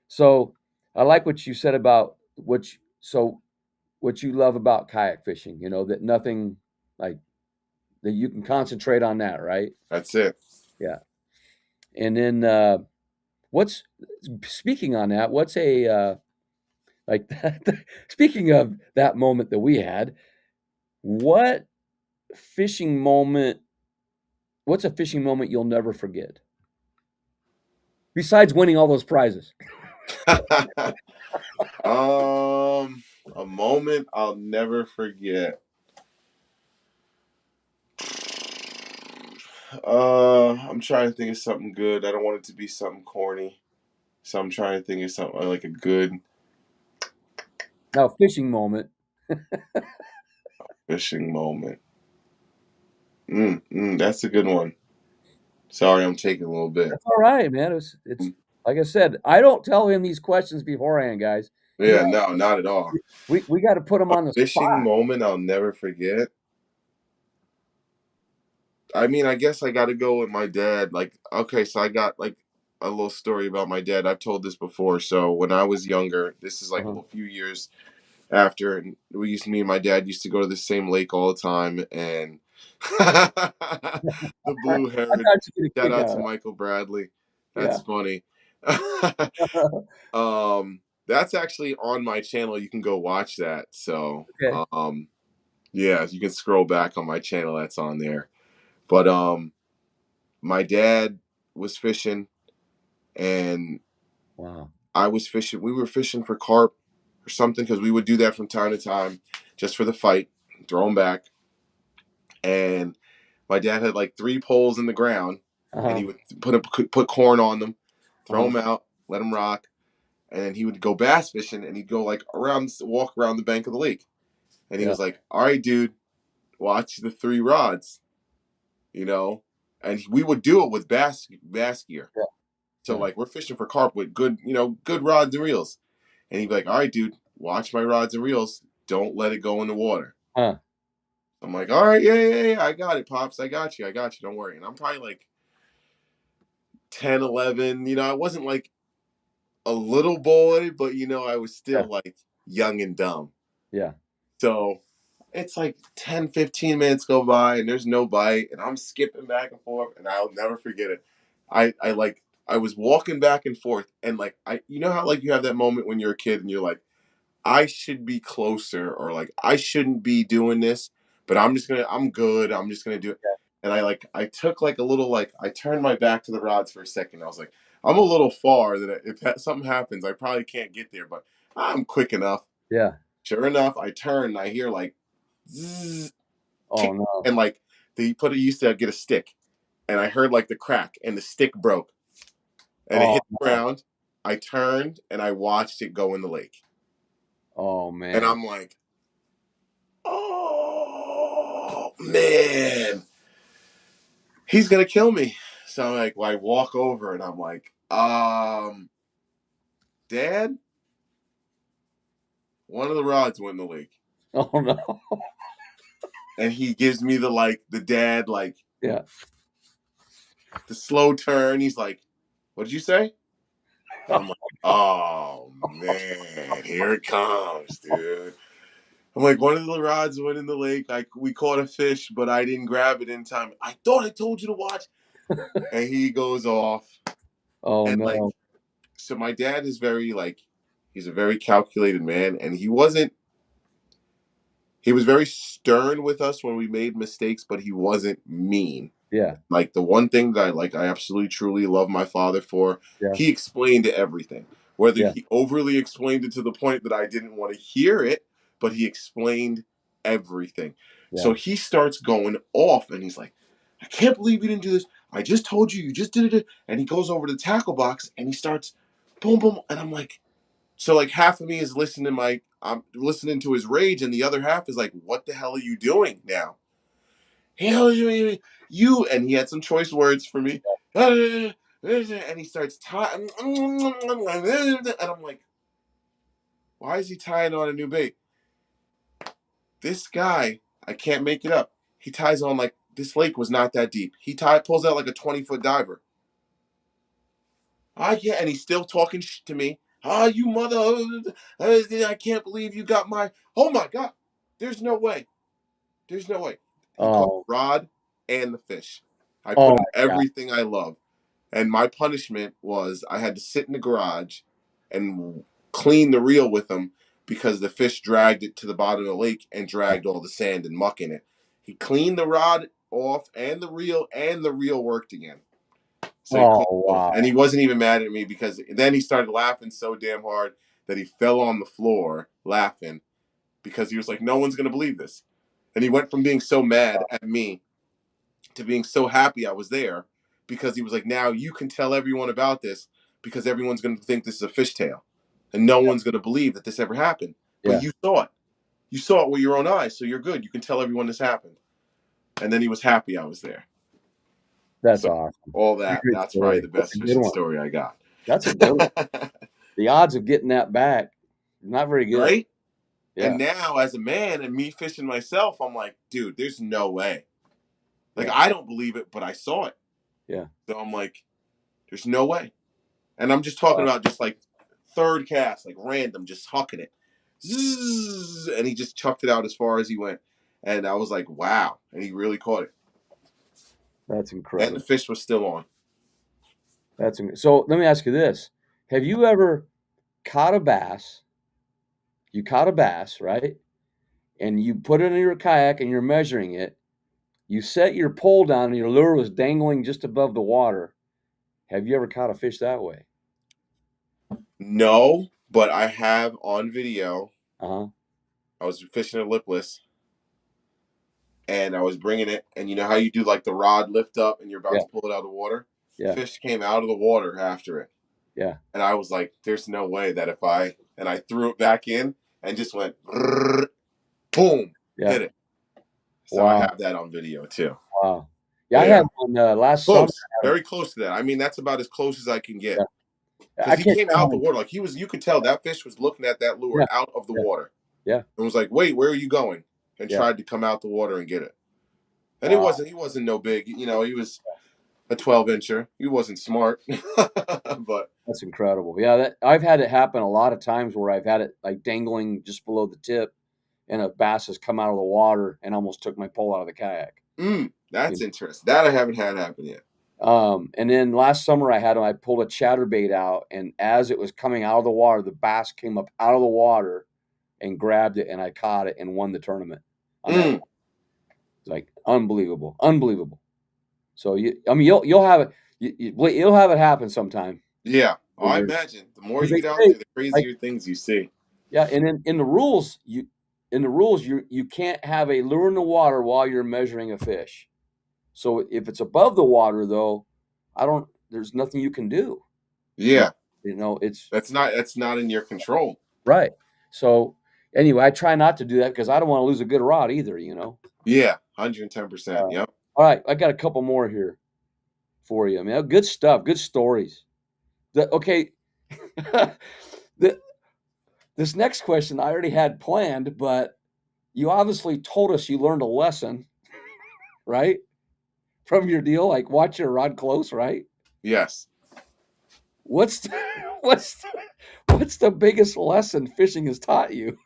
So I like what you said about what you love about kayak fishing, you know, that nothing like that you can concentrate on that, right? That's it. Yeah. And then what's speaking on that, what's a like that, speaking of that moment that we had, what fishing moment what's a fishing moment you'll never forget? Besides winning all those prizes. A moment I'll never forget. I'm trying to think of something good. I don't want it to be something corny. So I'm trying to think of something like a good Now, fishing moment. fishing moment. That's a good one. Sorry, I'm taking a little bit. That's all right, man. It's like I said, I don't tell him these questions beforehand, guys. Yeah, no, not at all. We got to put him on the Fishing spot. moment I'll never forget. I mean, I guess I got to go with my dad. Like, okay, so I got like a little story about my dad. I've told this before. So when I was younger, this is like a few years after, and me and my dad used to go to the same lake all the time, and the blue heron. Shout out to Michael Bradley. That's funny. That's actually on my channel. You can go watch that. So, yeah, you can scroll back on my channel. That's on there. But my dad was fishing, and I was fishing. We were fishing for carp or something because we would do that from time to time, just for the fight, throw them back. And my dad had like 3 poles in the ground, and he would put corn on them, throw them out, let them rock, and then he would go bass fishing, and he'd go like walk around the bank of the lake, and he was like, "All right, dude, watch the 3 rods," you know, and we would do it with bass gear. So like we're fishing for carp with good rods and reels, and he'd be like, "All right, dude, watch my rods and reels. Don't let it go in the water." I'm like, "All right, yeah, I got it, Pops. I got you. Don't worry." And I'm probably like 10, 11. You know, I wasn't like a little boy, but I was still like young and dumb. Yeah. So it's like 10, 15 minutes go by and there's no bite, and I'm skipping back and forth, and I'll never forget it. I was walking back and forth, and like how like you have that moment when you're a kid and you're like, I should be closer, or like I shouldn't be doing this, but I'm good. I'm just gonna do it. And I took like a little, like, I turned my back to the rods for a second. I was like, I'm a little far that if something happens, I probably can't get there, but I'm quick enough. Yeah. Sure enough, I turn and I hear like, zzz, tick, no. And like used to get a stick, and I heard like the crack, and the stick broke, and it hit the ground. I turned and I watched it go in the lake. Oh man. And I'm like, oh man, he's gonna kill me. So I'm like, I walk over and I'm like, Dad, one of the rods went in the lake. Oh no. And he gives me the dad, like, the slow turn. He's like, what did you say? And I'm like, oh man, here it comes, dude. I'm like, one of the rods went in the lake. We caught a fish, but I didn't grab it in time. I thought I told you to watch. And he goes off. Oh And like, no. so my dad is very like, he's a very calculated man, and he was very stern with us when we made mistakes, but he wasn't mean. Yeah. Like the one thing that I absolutely truly love my father for, Yeah. he explained everything. Whether Yeah. he overly explained it to the point that I didn't want to hear it, but he explained everything. Yeah. So he starts going off and he's like, I can't believe you didn't do this. I just told you, you just did it. And he goes over to the tackle box and he starts boom, boom. And I'm like, so like half of me is I'm listening to his rage, and the other half is like, what the hell are you doing now? Hell, you, and he had some choice words for me. And he starts tying, and I'm like, why is he tying on a new bait? This guy, I can't make it up. He ties on like this lake was not that deep. Pulls out like a 20-foot diver. And he's still talking to me. You mother! I can't believe you got my. Oh my god! There's no way. There's no way. He caught Oh. the rod and the fish. I put Oh in my God. everything I love. And my punishment was I had to sit in the garage and clean the reel with him because the fish dragged it to the bottom of the lake and dragged all the sand and muck in it. He cleaned the rod off and the reel worked again. So he cleaned Oh both. wow. And he wasn't even mad at me because then he started laughing so damn hard that he fell on the floor laughing because he was like, no one's going to believe this. And he went from being so mad at me to being so happy I was there because he was like, now you can tell everyone about this because everyone's going to think this is a fishtail. And no one's going to believe that this ever happened. But Yeah. you saw it. You saw it with your own eyes, so you're good. You can tell everyone this happened. And then he was happy I was there. That's So awesome. all That's a that, great that's probably story. the That's a best good fishing one. story I got. That's a good one. The odds of getting that back, not very good. Right? Yeah. And now as a man and me fishing myself, I'm like, dude, there's no way. Like, Yeah. I don't believe it, but I saw it. Yeah. So I'm like, there's no way. And I'm just talking about just like third cast, like random, just hucking it. Zzz, and he just chucked it out as far as he went. And I was like, wow. And he really caught it. That's And incredible. the fish was still on. So let me ask you this. Have you ever caught a bass? You caught a bass, right? And you put it in your kayak and you're measuring it. You set your pole down and your lure was dangling just above the water. Have you ever caught a fish that way? No, but I have on video. Uh-huh. I was fishing a lipless and I was bringing it. And you know how you do like the rod lift up and you're about Yeah. to pull it out of the water? Yeah. Fish came out of the water after it. Yeah. And I was like, there's no way that and I threw it back in and just went, boom, Yeah. hit it. So I Wow. have that on video too. Wow. Yeah, I Yeah. had one last summer. Close, very close to that. I mean, that's about as close as I can get. Yeah. Because I he can't came tell how out the many. water. Like you could tell that fish was looking at that lure Yeah. out of the Yeah. water. Yeah. And was like, wait, where are you going? And Yeah. tried to come out the water and get it. And Wow. he wasn't no big, he was a 12-incher. He wasn't smart. But That's incredible. Yeah, I've had it happen a lot of times where I've had it like dangling just below the tip and a bass has come out of the water and almost took my pole out of the kayak. That's interesting. That I haven't had happen yet. And then last summer I pulled a chatterbait out, and as it was coming out of the water, the bass came up out of the water and grabbed it, and I caught it and won the tournament. It's like unbelievable. So you'll have it. You'll have it happen sometime. Yeah. Oh, I imagine. The more you They get out say, there, the like, crazier things you see. yeah, and in the rules, you can't have a lure in the water while you're measuring a fish. So if it's above the water, though, there's nothing you can do. Yeah. It's That's not in your control. right. So anyway, I try not to do that because I don't want to lose a good rod either. Yeah, 110%. Yep. All right, I got a couple more here for you. I mean, good stuff, good stories. Okay, this next question I already had planned, but you obviously told us you learned a lesson, right? From your deal, like watch your rod close, right? Yes. What's what's the biggest lesson fishing has taught you?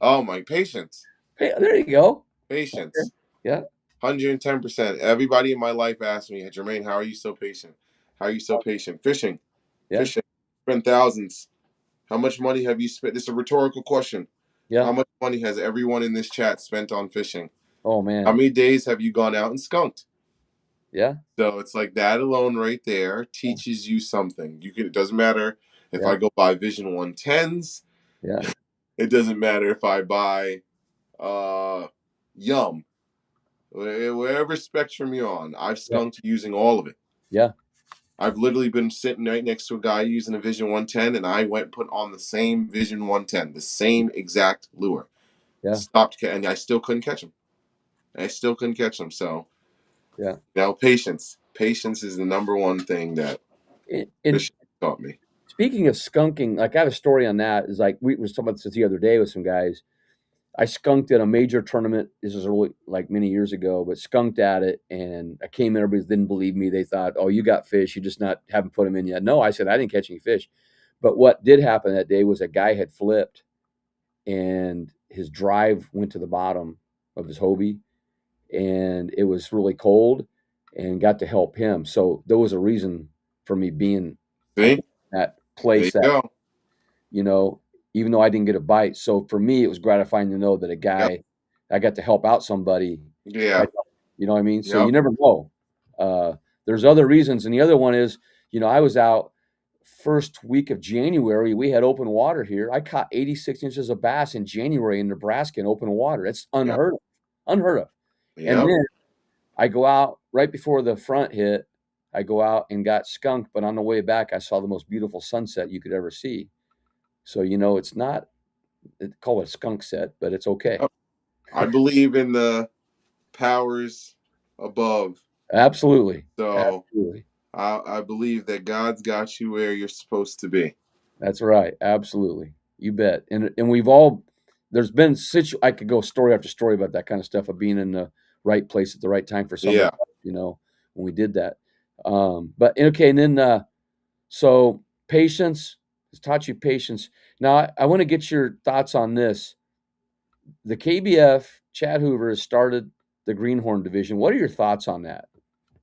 Oh my patience. Hey, there you go. Okay. Patience. Yeah. 110%. Everybody in my life asks me, Jermaine, how are you so patient? How are you so patient? Fishing. Yeah. Fishing. Spent thousands. How much money have you spent? This is a rhetorical question. Yeah. How much money has everyone in this chat spent on fishing? Oh How man. many days have you gone out and skunked? Yeah. So it's like that alone right there teaches you something. You can. It doesn't matter if Yeah. I go buy Vision 110s. Yeah. It doesn't matter if I buy Yum. Wherever spectrum you're on, I've Yeah. skunked using all of it. Yeah. I've literally been sitting right next to a guy using a Vision 110, and I went and put on the same Vision 110, the same exact lure. Yeah. Stopped, and I still couldn't catch him. So, Yeah. patience. Patience is the number one thing that And fishing taught me. speaking of skunking, like I have a story on that. Is like we was talking about this the other day with some guys. I skunked at a major tournament. This was really like many years ago, but skunked at it, and I came in. Everybody didn't believe me. They thought, "Oh, you got fish. You just not haven't put them in yet." No, I said I didn't catch any fish. But what did happen that day was a guy had flipped, and his drive went to the bottom of his Hobie, and it was really cold, and got to help him. So there was a reason for me being, I See? think, that There you place that go. you know, even though I didn't get a bite. So for me, it was gratifying to know that a Yep. guy, I got to help out somebody. Yeah. You know what I mean? So you Yep. never know. There's other reasons. And the other one is, I was out first week of January. We had open water here. I caught 86 inches of bass in January in Nebraska in open water. That's Yep. unheard of. Unheard of. And Yep. then I go out right before the front hit. I go out and got skunked, but on the way back, I saw the most beautiful sunset you could ever see. So, it's not, they call it a skunk set, but it's okay. Yep. I believe in the powers above. Absolutely. So Absolutely. I believe that God's got you where you're supposed to be. That's right. Absolutely. You bet. And we've all, there's been I could go story after story about that kind of stuff of being in the right place at the right time for somebody, Yeah. when we did that. But okay. And then, so patience has taught you patience. Now I want to get your thoughts on this. The KBF, Chad Hoover, has started the Greenhorn division. What are your thoughts on that?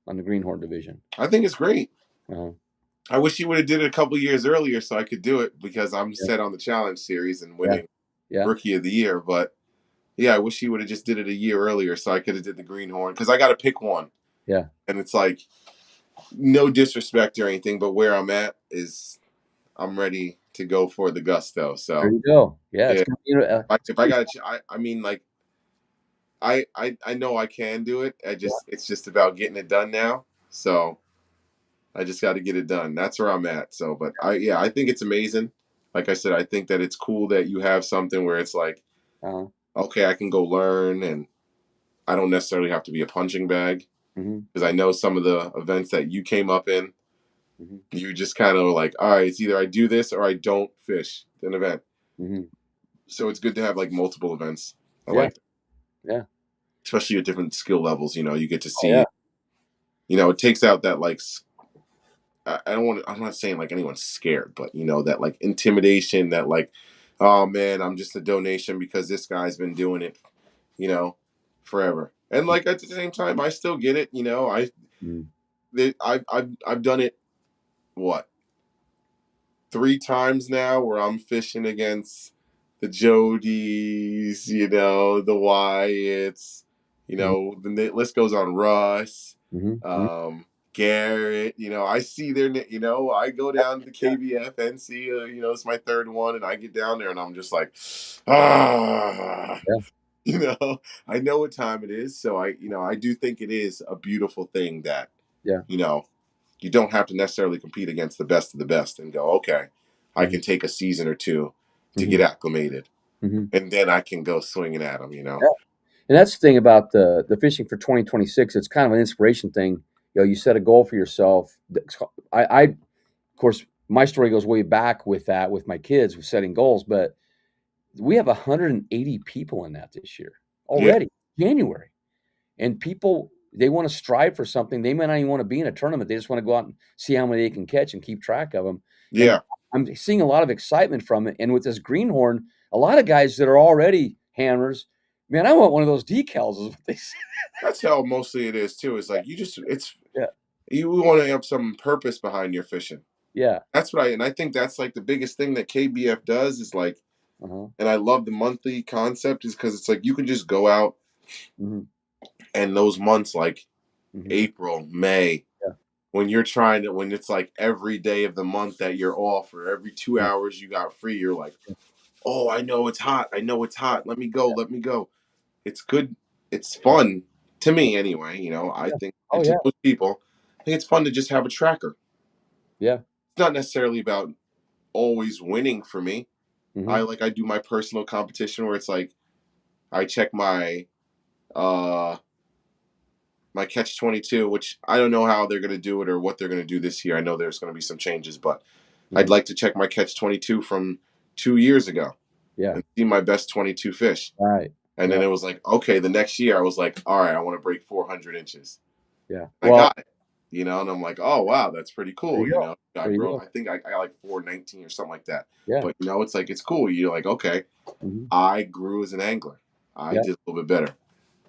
On the Greenhorn division? I think it's great. Uh-huh. I wish you would have did it a couple years earlier so I could do it because I'm Yeah. set on the challenge series and Yeah. winning Yeah. rookie of the year. But yeah, I wish you would have just did it a year earlier so I could have did the greenhorn because I got to pick one. Yeah. And it's like no disrespect or anything, but where I'm at is I'm ready to go for the gusto. There So you go. Yeah. yeah, It's if I got, I mean, like I know I can do it. yeah. It's just about getting it done now. So I just got to get it done. That's where I'm at. So, but I think it's amazing. Like I said, I think that it's cool that you have something where it's like, Uh-huh. okay, I can go learn, and I don't necessarily have to be a punching bag Mm-hmm. because I know some of the events that you came up in, Mm-hmm. you just kind of like, all right, it's either I do this or I don't fish an event. Mm-hmm. So it's good to have like multiple events. I Yeah. like that. Yeah. Especially at different skill levels. You get to Oh, yeah. see. It takes out that like I don't want. I'm not saying like anyone's scared, but that like intimidation. That like, oh man, I'm just a donation because this guy's been doing it, you know, forever. And like at the same time, I still get it. Mm. I've done it. What 3 times now where I'm fishing against the Jodies, the Wyatts, Mm-hmm. the list goes on. Russ, Mm-hmm. Garrett, I see their, I go down to the KVF and see, it's my third one, and I get down there and I'm just like, ah, Yeah. I know what time it is, so I do think it is a beautiful thing that, Yeah. you don't have to necessarily compete against the best of the best and go, okay, I Mm-hmm. can take a season or two to Mm-hmm. get acclimated, Mm-hmm. and then I can go swinging at them. Yeah. And that's the thing about the fishing for 2026. It's kind of an inspiration thing. You set a goal for yourself. Of course, my story goes way back with that with my kids with setting goals, but we have 180 people in that this year Yeah, already, January. And people, they want to strive for something. They may not even want to be in a tournament. They just want to go out and see how many they can catch and keep track of them. And yeah, I'm seeing a lot of excitement from it. And with this greenhorn, a lot of guys that are already hammers, man, I want one of those decals, is what they say. That's how mostly it is too. It's like Yeah. you want to have some purpose behind your fishing. Yeah. That's what I think that's like the biggest thing that KBF does is like, and I love the monthly concept is because it's like you can just go out and those months like April, May, when it's like every day of the month that you're off or every 2 hours you got free, you're like, oh, I know it's hot. Let me go. It's good. It's fun to me anyway. I think, and to most people, I think it's fun to just have a tracker. Yeah. It's not necessarily about always winning for me. I do my personal competition where it's like I check my my catch 22, which I don't know how they're going to do it or what they're going to do this year. I know there's going to be some changes, but I'd like to check my catch 22 from 2 years ago. Yeah. And see my best 22 fish. Right. And then it was like, okay, the next year I was like, all right, I want to break 400 inches. Yeah. I got it. And I'm like, oh, wow, that's pretty cool. I think I got like 419 or something like that. Yeah. But, it's like, it's cool. You're like, okay, I grew as an angler. I did a little bit better.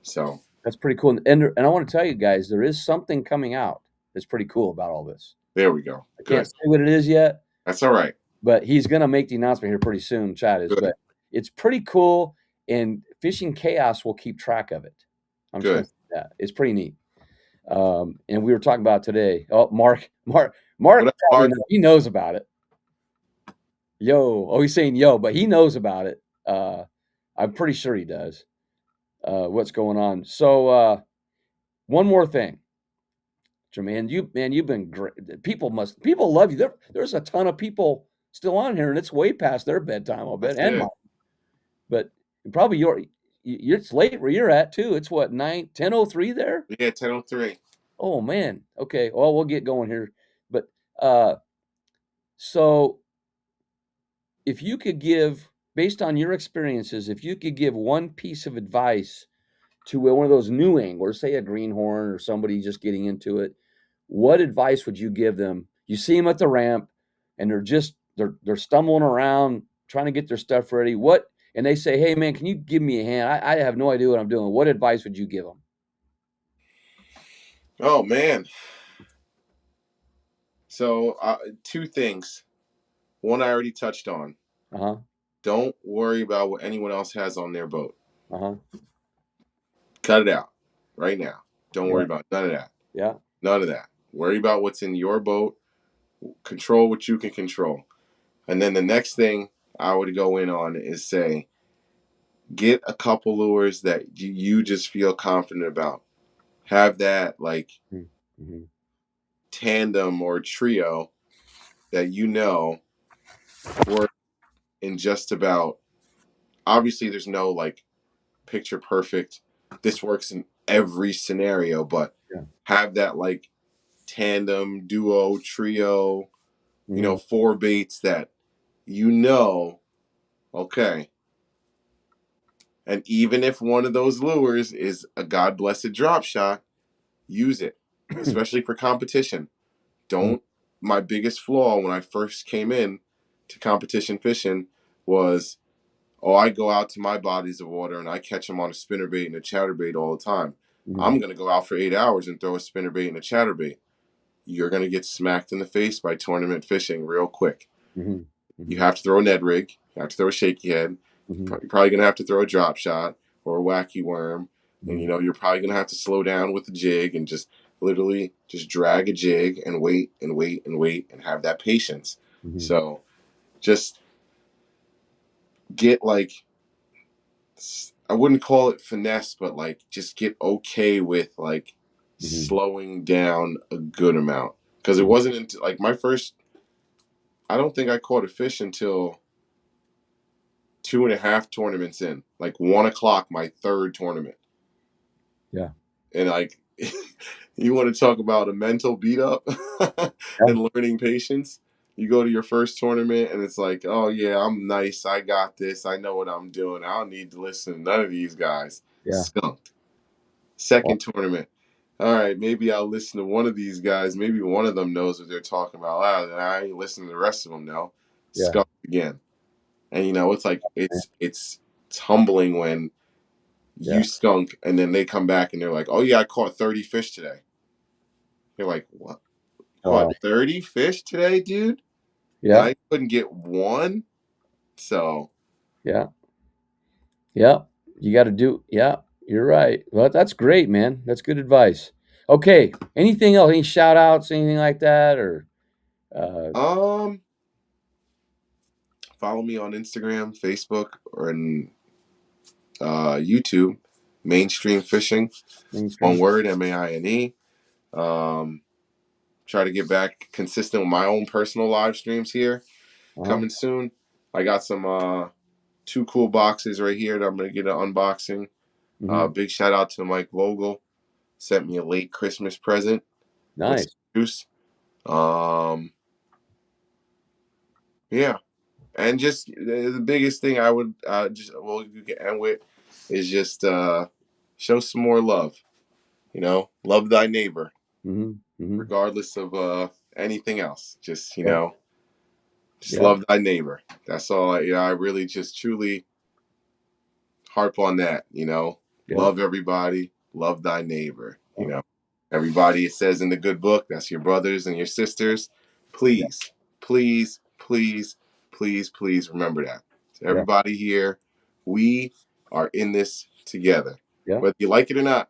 So that's pretty cool. And I want to tell you guys, there is something coming out that's pretty cool about all this. There we go. I can't say what it is yet. That's all right. But he's going to make the announcement here pretty soon, Chad is. But it's pretty cool, and Fishing Chaos will keep track of it. I'm just going to say that. It's pretty neat. And we were talking about it today. Oh, Mark, he knows about it. Yo. Oh, he's saying yo, but he knows about it. I'm pretty sure he does. What's going on. So one more thing. Jermaine, you've been great. People love you. There's a ton of people still on here, and it's way past their bedtime, I'll bet. And mine. But probably it's late where you're at too. It's what, 10:03 there? Yeah, 10:03. Oh man. Okay. Well, we'll get going here. But so if you could give, based on your experiences, if you could give one piece of advice to one of those new anglers, say a greenhorn or somebody just getting into it, what advice would you give them? You see them at the ramp and they're stumbling around trying to get their stuff ready. And they say, hey man, can you give me a hand? I have no idea what I'm doing. What advice would you give them? Oh man. So 2 things. One I already touched on. Don't worry about what anyone else has on their boat. Cut it out right now. Don't worry about none of that. Yeah. None of that. Worry about what's in your boat. Control what you can control. And then the next thing I would go in on is say, get a couple lures that you just feel confident about. Have that like tandem or trio that work in just about. Obviously, there's no like picture perfect. This works in every scenario, but have that like tandem, duo, trio, 4 baits that okay. And even if one of those lures is a God blessed drop shot, use it, especially for competition. My biggest flaw when I first came in to competition fishing was, I go out to my bodies of water and I catch them on a spinnerbait and a chatterbait all the time. I'm going to go out for 8 hours and throw a spinnerbait and a chatterbait. You're going to get smacked in the face by tournament fishing real quick. You have to throw a Ned rig. You have to throw a shaky head. You're probably going to have to throw a drop shot or a wacky worm. And, you're probably going to have to slow down with the jig and just literally just drag a jig and wait and wait and wait and have that patience. So just get like, I wouldn't call it finesse, but like just get okay with like slowing down a good amount. Because it wasn't until like I don't think I caught a fish until 2.5 tournaments in, like 1 o'clock, my 3rd tournament. Yeah. And like, you want to talk about a mental beat up and learning patience. You go to your first tournament and it's like, oh yeah, I'm nice. I got this. I know what I'm doing. I don't need to listen to none of these guys. Skunked. Second tournament. All right, maybe I'll listen to one of these guys. Maybe one of them knows what they're talking about. I ain't listening to the rest of them now. Skunked again. And it's like it's humbling when you skunk and then they come back and they're like, "Oh yeah, I caught 30 fish today." You're like, "What? Caught 30 fish today, dude?" And Yeah. I couldn't get one. So Yeah. Yeah. You got to do. Yeah. You're right. Well, that's great, man. That's good advice. Okay. Anything else? Any shout outs, anything like that? Or, um follow me on Instagram, Facebook, or in YouTube, Mainstream Fishing. One word, MAINE. Try to get back consistent with my own personal live streams here. Coming soon. I got some 2 cool boxes right here that I'm gonna get an unboxing. Big shout out to Mike Vogel. Sent me a late Christmas present. With Nice. juice. Yeah. And just the biggest thing I would you can end with is just show some more love. Love thy neighbor, regardless of anything else. Just just love thy neighbor. That's all. I really just truly harp on that. Love everybody. Love thy neighbor. Everybody. It says in the good book, that's your brothers and your sisters. Please, please, please, please, please remember that. So everybody here, we are in this together. Whether you like it or not,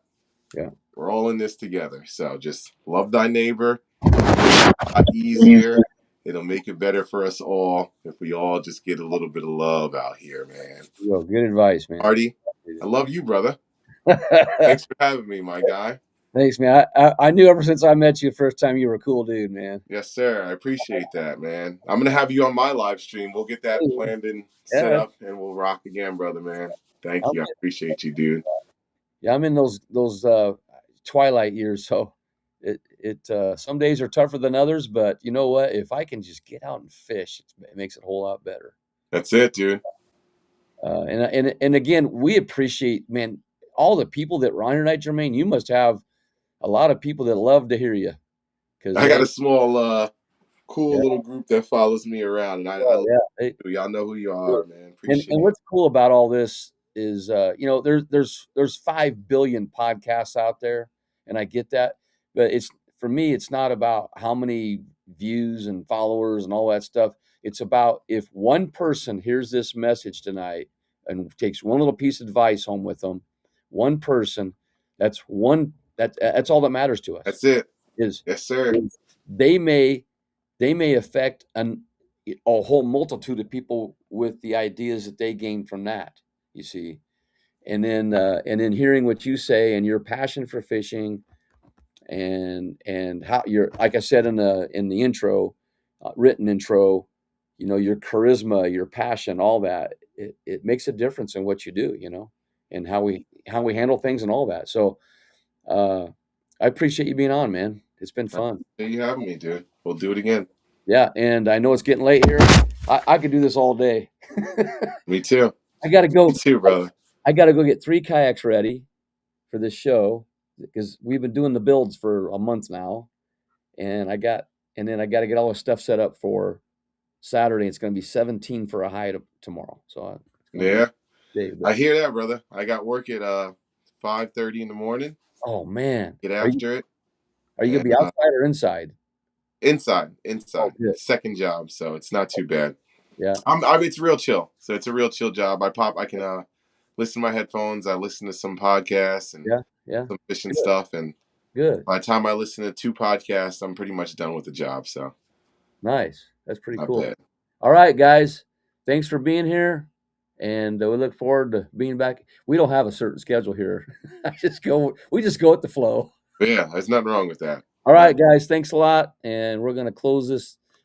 we're all in this together. So just love thy neighbor. A lot easier. It'll make it better for us all if we all just get a little bit of love out here, man. Well, good advice, man. Artie, I love you, brother. Thanks for having me, my guy. Thanks, man. I knew ever since I met you the first time you were a cool dude, man. Yes, sir. I appreciate that, man. I'm gonna have you on my live stream. We'll get that planned and set up, and we'll rock again, brother, man. Thank you. I appreciate you, dude. Yeah, I'm in those twilight years, so it some days are tougher than others, but you know what? If I can just get out and fish, it makes it a whole lot better. That's it, dude. And again, we appreciate, man, all the people that were on tonight, Jermaine. You must have a lot of people that love to hear you. I got a small, cool little group that follows me around, and y'all know who you are, man. Appreciate and what's cool about all this is, there's 5 billion podcasts out there, and I get that, but for me, it's not about how many views and followers and all that stuff. It's about if one person hears this message tonight and takes one little piece of advice home with them, one person, that's all that matters to us. That's it. Yes, sir. They may affect a whole multitude of people with the ideas that they gain from that, you see. And then hearing what you say and your passion for fishing and how you're, like I said in the intro, written intro, your charisma, your passion, all that, it makes a difference in what you do, and how we handle things and all that. So I appreciate you being on, man. It's been fun. Thank you having me, dude. We'll do it again. Yeah, and I know it's getting late here. I could do this all day. Me too. I gotta go. Me too, brother. I gotta go get 3 kayaks ready for this show because we've been doing the builds for a month now, and then I got to get all the stuff set up for Saturday. It's going to be 17 for a high tomorrow. So I hear that, brother. I got work at 5:30 in the morning. Oh man, get after it. Are you gonna be outside or inside? Inside. Oh, second job, so it's not too bad. Yeah, it's real chill. So it's a real chill job. I can listen to my headphones. I listen to some podcasts and some fishing stuff. And by the time I listen to 2 podcasts, I'm pretty much done with the job. So nice. That's pretty cool. Bad. All right, guys. Thanks for being here. And we look forward to being back. We don't have a certain schedule here. We just go with the flow. Yeah, there's nothing wrong with that. All right, guys. Thanks a lot. And we're going to close this